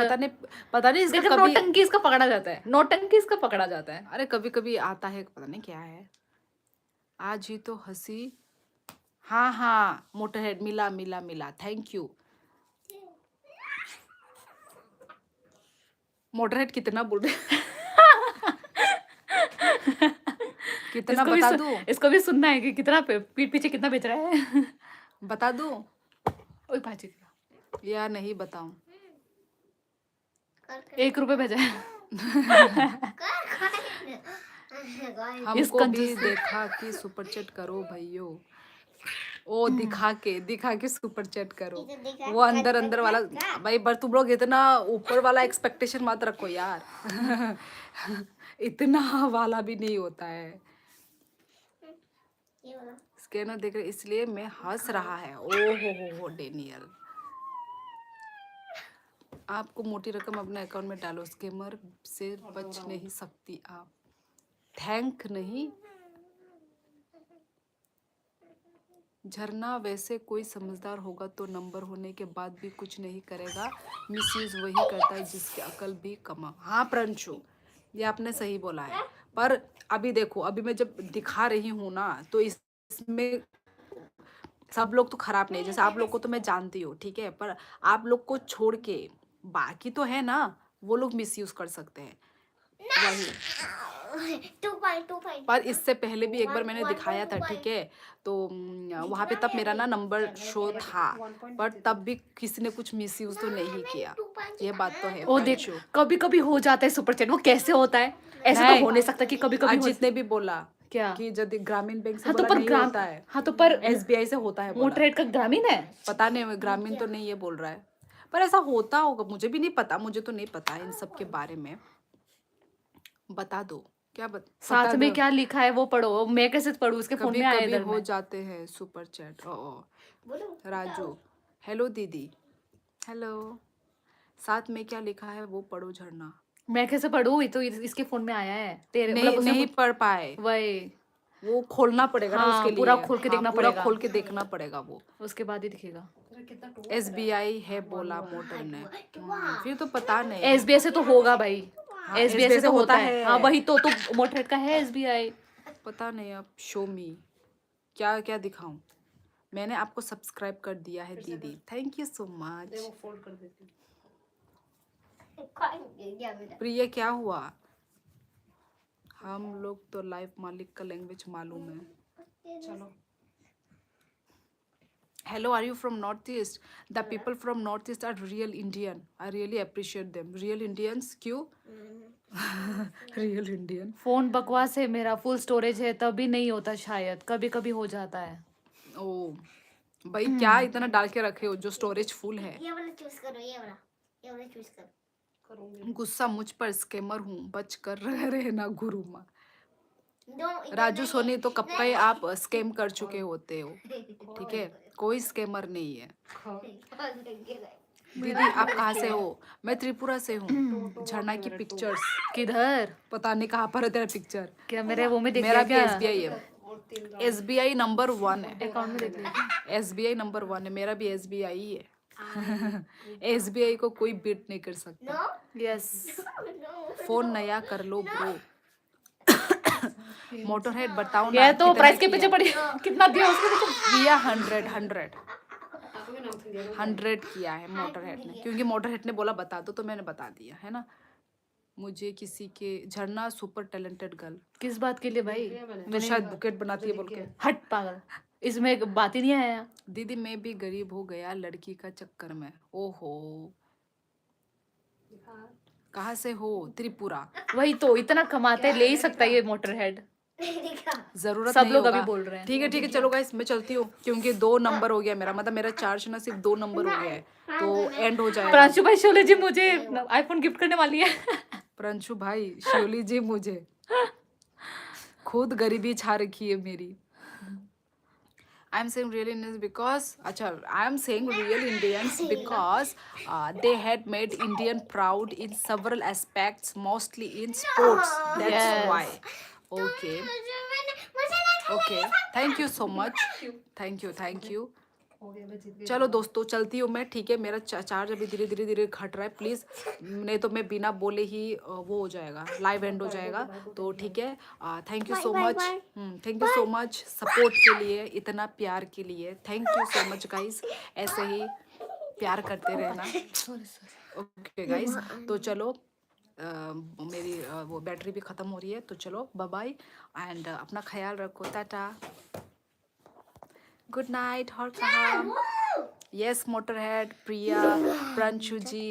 Speaker 1: पता नहीं इसका
Speaker 3: गजब
Speaker 1: कभी।
Speaker 3: नौटंकी इसका पकड़ा जाता है। नौटंकी इसका पकड़ा जाता है।
Speaker 1: अरे कभी कभी आता है, पता नहीं क्या है। आज ही तो हंसी हाँ हाँ मोटरहेड मिला मिला मिला, थैंक यू। मोटरहेड कितना बोल रहे? कितना बता दूं?
Speaker 3: इसको भी सुनना है कि कितना पीठ पीछे कितना बेच रहा है।
Speaker 1: बता दूं
Speaker 3: ओए भाजी
Speaker 1: या नहीं बताऊं?
Speaker 3: 1 रुपए भेजा है।
Speaker 1: हमको भी
Speaker 3: कंजूस
Speaker 1: देखा कि सुपर चैट करो भाइयों। ओ दिखा के सुपर चैट करो। वो अंदर अंदर वाला भाई, पर तुम लोग इतना ऊपर वाला एक्सपेक्टेशन मत रखो यार। इतना वाला भी नहीं होता है। स्कैनर देख रहे इसलिए मैं हंस रहा है। ओ हो डेनियल, आपको मोटी रकम अपने अकाउंट में डालो, स्कैमर से बच नहीं सकती आप। थैंक नहीं झरना, वैसे कोई समझदार होगा तो नंबर होने के बाद भी कुछ नहीं करेगा। मिसयूज वही करता है जिसकी अकल भी कम। हाँ प्रंशु, ये आपने सही बोला है। पर अभी देखो, अभी मैं जब दिखा रही हूँ ना, तो इसमें सब लोग तो खराब नहीं, जैसे आप लोग को तो मैं जानती हूँ, ठीक है, पर आप लोग को छोड़ के बाकी तो है ना, वो लोग मिसयूज कर सकते हैं वही।
Speaker 2: 2.2.
Speaker 1: पर इससे पहले भी एक बार मैंने दिखाया था, ठीक है, तो वहाँ पे तब मेरा ना नंबर शो था, पर तब भी किसी ने कुछ मिसयूज तो नहीं किया। ये बात तो है
Speaker 3: ओ देख,
Speaker 1: प्रंशु।
Speaker 3: कभी कभी हो जाता है सुपर चैट। वो कैसे होता है? ऐसा
Speaker 1: नहीं,
Speaker 3: तो हो नहीं सकता कि कभी कभी
Speaker 1: अजीत ने भी बोला
Speaker 3: क्या?
Speaker 1: कि यदि ग्रामीण बैंक से
Speaker 3: हाँ तो
Speaker 1: बोला
Speaker 3: पर
Speaker 1: नहीं होता है,
Speaker 3: हाँ तो पर
Speaker 1: एसबीआई से होता है बोला।
Speaker 3: मोटरहेड का ग्रामीण है।
Speaker 1: पता नहीं, ग्रामीण तो नहीं ये बोल रहा है, पर ऐसा होता होगा, मुझे भी नहीं पता, मुझे तो नहीं पता इन सब के बारे में। बता दो क्या
Speaker 3: साथ
Speaker 1: बता
Speaker 3: में
Speaker 1: दो।
Speaker 3: क्या लिखा है वो पढ़ो, मैं कैसे पढ़ूं? उसके फोन
Speaker 1: कभी
Speaker 3: में आया
Speaker 1: कभी
Speaker 3: इधर
Speaker 1: हो
Speaker 3: में।
Speaker 1: जाते हैं सुपर चैट। ओ राजू, हेलो दीदी, हेलो। साथ में क्या लिखा है वो पढ़ो झरना।
Speaker 3: मैं कैसे पढ़ूं? ये तो इसके फोन में आया है तेरे, मतलब
Speaker 1: नहीं
Speaker 3: उसने
Speaker 1: नहीं पढ़ पाए,
Speaker 3: वही।
Speaker 1: वो खोलना पड़ेगा ना
Speaker 3: हाँ,
Speaker 1: उसके लिए।
Speaker 3: पूरा खोल के
Speaker 1: हाँ,
Speaker 3: देखना
Speaker 1: पूरा
Speaker 3: पड़ेगा।
Speaker 1: खोल के देखना पड़ेगा वो।
Speaker 3: उसके बाद ही दिखेगा।
Speaker 1: एसबीआई है बोला मोटर ने। फिर तो पता नहीं।
Speaker 3: एसबीआई से तो होगा भाई।
Speaker 1: हाँ,
Speaker 3: एसबीआई से
Speaker 1: SBI
Speaker 3: तो होता है। हाँ वही तो मोटरहेड का है एसबीआई।
Speaker 1: पता नहीं, अब शो मी क्या क्या दिखाऊं। मैंने आपको सब्सक्राइब कर दिया है दीदी, thank you so much.
Speaker 4: Fold कर देती हूँ।
Speaker 1: प्रिय क्या हुआ? हम लोग तो लाइफ मालिक का लैंग्वेज मालूम है।
Speaker 4: चलो
Speaker 1: Hello, are you from Northeast? The people from Northeast are real Indian. I really appreciate them. Real Indians, क्यों? Real Indian.
Speaker 3: फोन बकवास है मेरा, फुल स्टोरेज है तभी नहीं होता शायद, कभी कभी हो जाता है।
Speaker 1: ओ भाई, क्या इतना डाल के रखे हो जो स्टोरेज फुल है?
Speaker 2: ये वाला चूज करो, ये वाला चूज करो।
Speaker 4: करूँगी।
Speaker 1: गुस्सा मुझ पर, स्कैमर हूँ, बच कर रहना गुरु माँ।
Speaker 2: इधर
Speaker 1: राजू
Speaker 2: नहीं
Speaker 1: सोनी
Speaker 2: है।
Speaker 1: तो कब का ही आप स्कैम कर चुके होते हो, ठीक है, कोई स्कैमर नहीं है। दीदी आप कहाँ से हो? मैं त्रिपुरा से हूँ। झरना की पिक्चर्स
Speaker 3: किधर?
Speaker 1: पता नहीं कहाँ पर है तेरा पिक्चर।
Speaker 3: क्या मेरे वो में देख
Speaker 1: मेरा
Speaker 3: लिया
Speaker 1: भी
Speaker 3: क्या?
Speaker 1: एसबीआई है, एसबीआई नंबर 1 है।
Speaker 3: अकाउंट में देख लिया।
Speaker 1: एसबीआई नंबर 1 है, मेरा भी एसबीआई ही है। एसबीआई को कोई बीट नहीं कर सकता।
Speaker 3: यस।
Speaker 1: फोन नया कर लो ब्रो। मोटरहेड बताओ ना
Speaker 3: ये तो
Speaker 1: कितना
Speaker 3: प्राइस के
Speaker 1: किया?
Speaker 3: पीछे पड़ी। कितना दिया उसके पीछे?
Speaker 1: किया 100 किया है मोटरहेड ने, क्योंकि मोटरहेड ने बोला बता दो तो मैंने बता दिया है ना। मुझे किसी के झरना सुपर टैलेंटेड गर्ल,
Speaker 3: किस बात के लिए भाई?
Speaker 1: तो शायद बुकेट बनाती है बोल के।
Speaker 3: हट पागल, इसमें एक बात ही नहीं आया।
Speaker 1: दीदी मैं भी गरीब हो गया लड़की का चक्कर में। ओहो, कहाँ से हो? त्रिपुरा।
Speaker 3: वही तो, इतना कमाते ले ही सकता है ये मोटरहेड।
Speaker 1: जरूरत
Speaker 3: सब
Speaker 1: नहीं
Speaker 3: लोग
Speaker 1: होगा।
Speaker 3: अभी बोल रहे हैं।
Speaker 1: ठीक है चलो गाइस, मैं चलती हूँ, क्योंकि 2 नंबर हो गया मेरा, मतलब मेरा चार्ज ना सिर्फ 2 नंबर हो गया है, तो एंड हो जाएगा।
Speaker 3: प्रांशु भाई शोले जी मुझे आईफोन गिफ्ट करने वाली है।
Speaker 1: प्रंशु भाई, शिवली जी मुझे खुद गरीबी छा रखी है मेरी। I am saying real Indians because अच्छा, I am saying real Indians because they had made Indian proud in several aspects, mostly in sports. That's
Speaker 3: Yes.
Speaker 1: why. Okay. Okay. Thank you so much. Thank you.
Speaker 4: हो गया, मैं जीत गई।
Speaker 1: चलो दोस्तों चलती हूँ मैं, ठीक है। मेरा चार्ज अभी धीरे धीरे धीरे घट रहा है, प्लीज़ नहीं तो मैं बिना बोले ही वो हो जाएगा, लाइव एंड हो जाएगा। तो ठीक है, thank you
Speaker 2: Bye,
Speaker 1: so
Speaker 2: bye,
Speaker 1: much,
Speaker 2: bye.
Speaker 1: Thank you so much support के लिए, इतना प्यार के लिए, thank you so much guys. ऐसे ही प्यार करते रहना। ओके गाइस, तो चलो मेरी वो बैटरी भी ख़त्म हो रही है, तो चलो बाय बाय एंड अपना ख्याल रखो, टाटा, गुड नाइट। और कहा यस मोटरहेड, प्रिया, प्रांशु जी।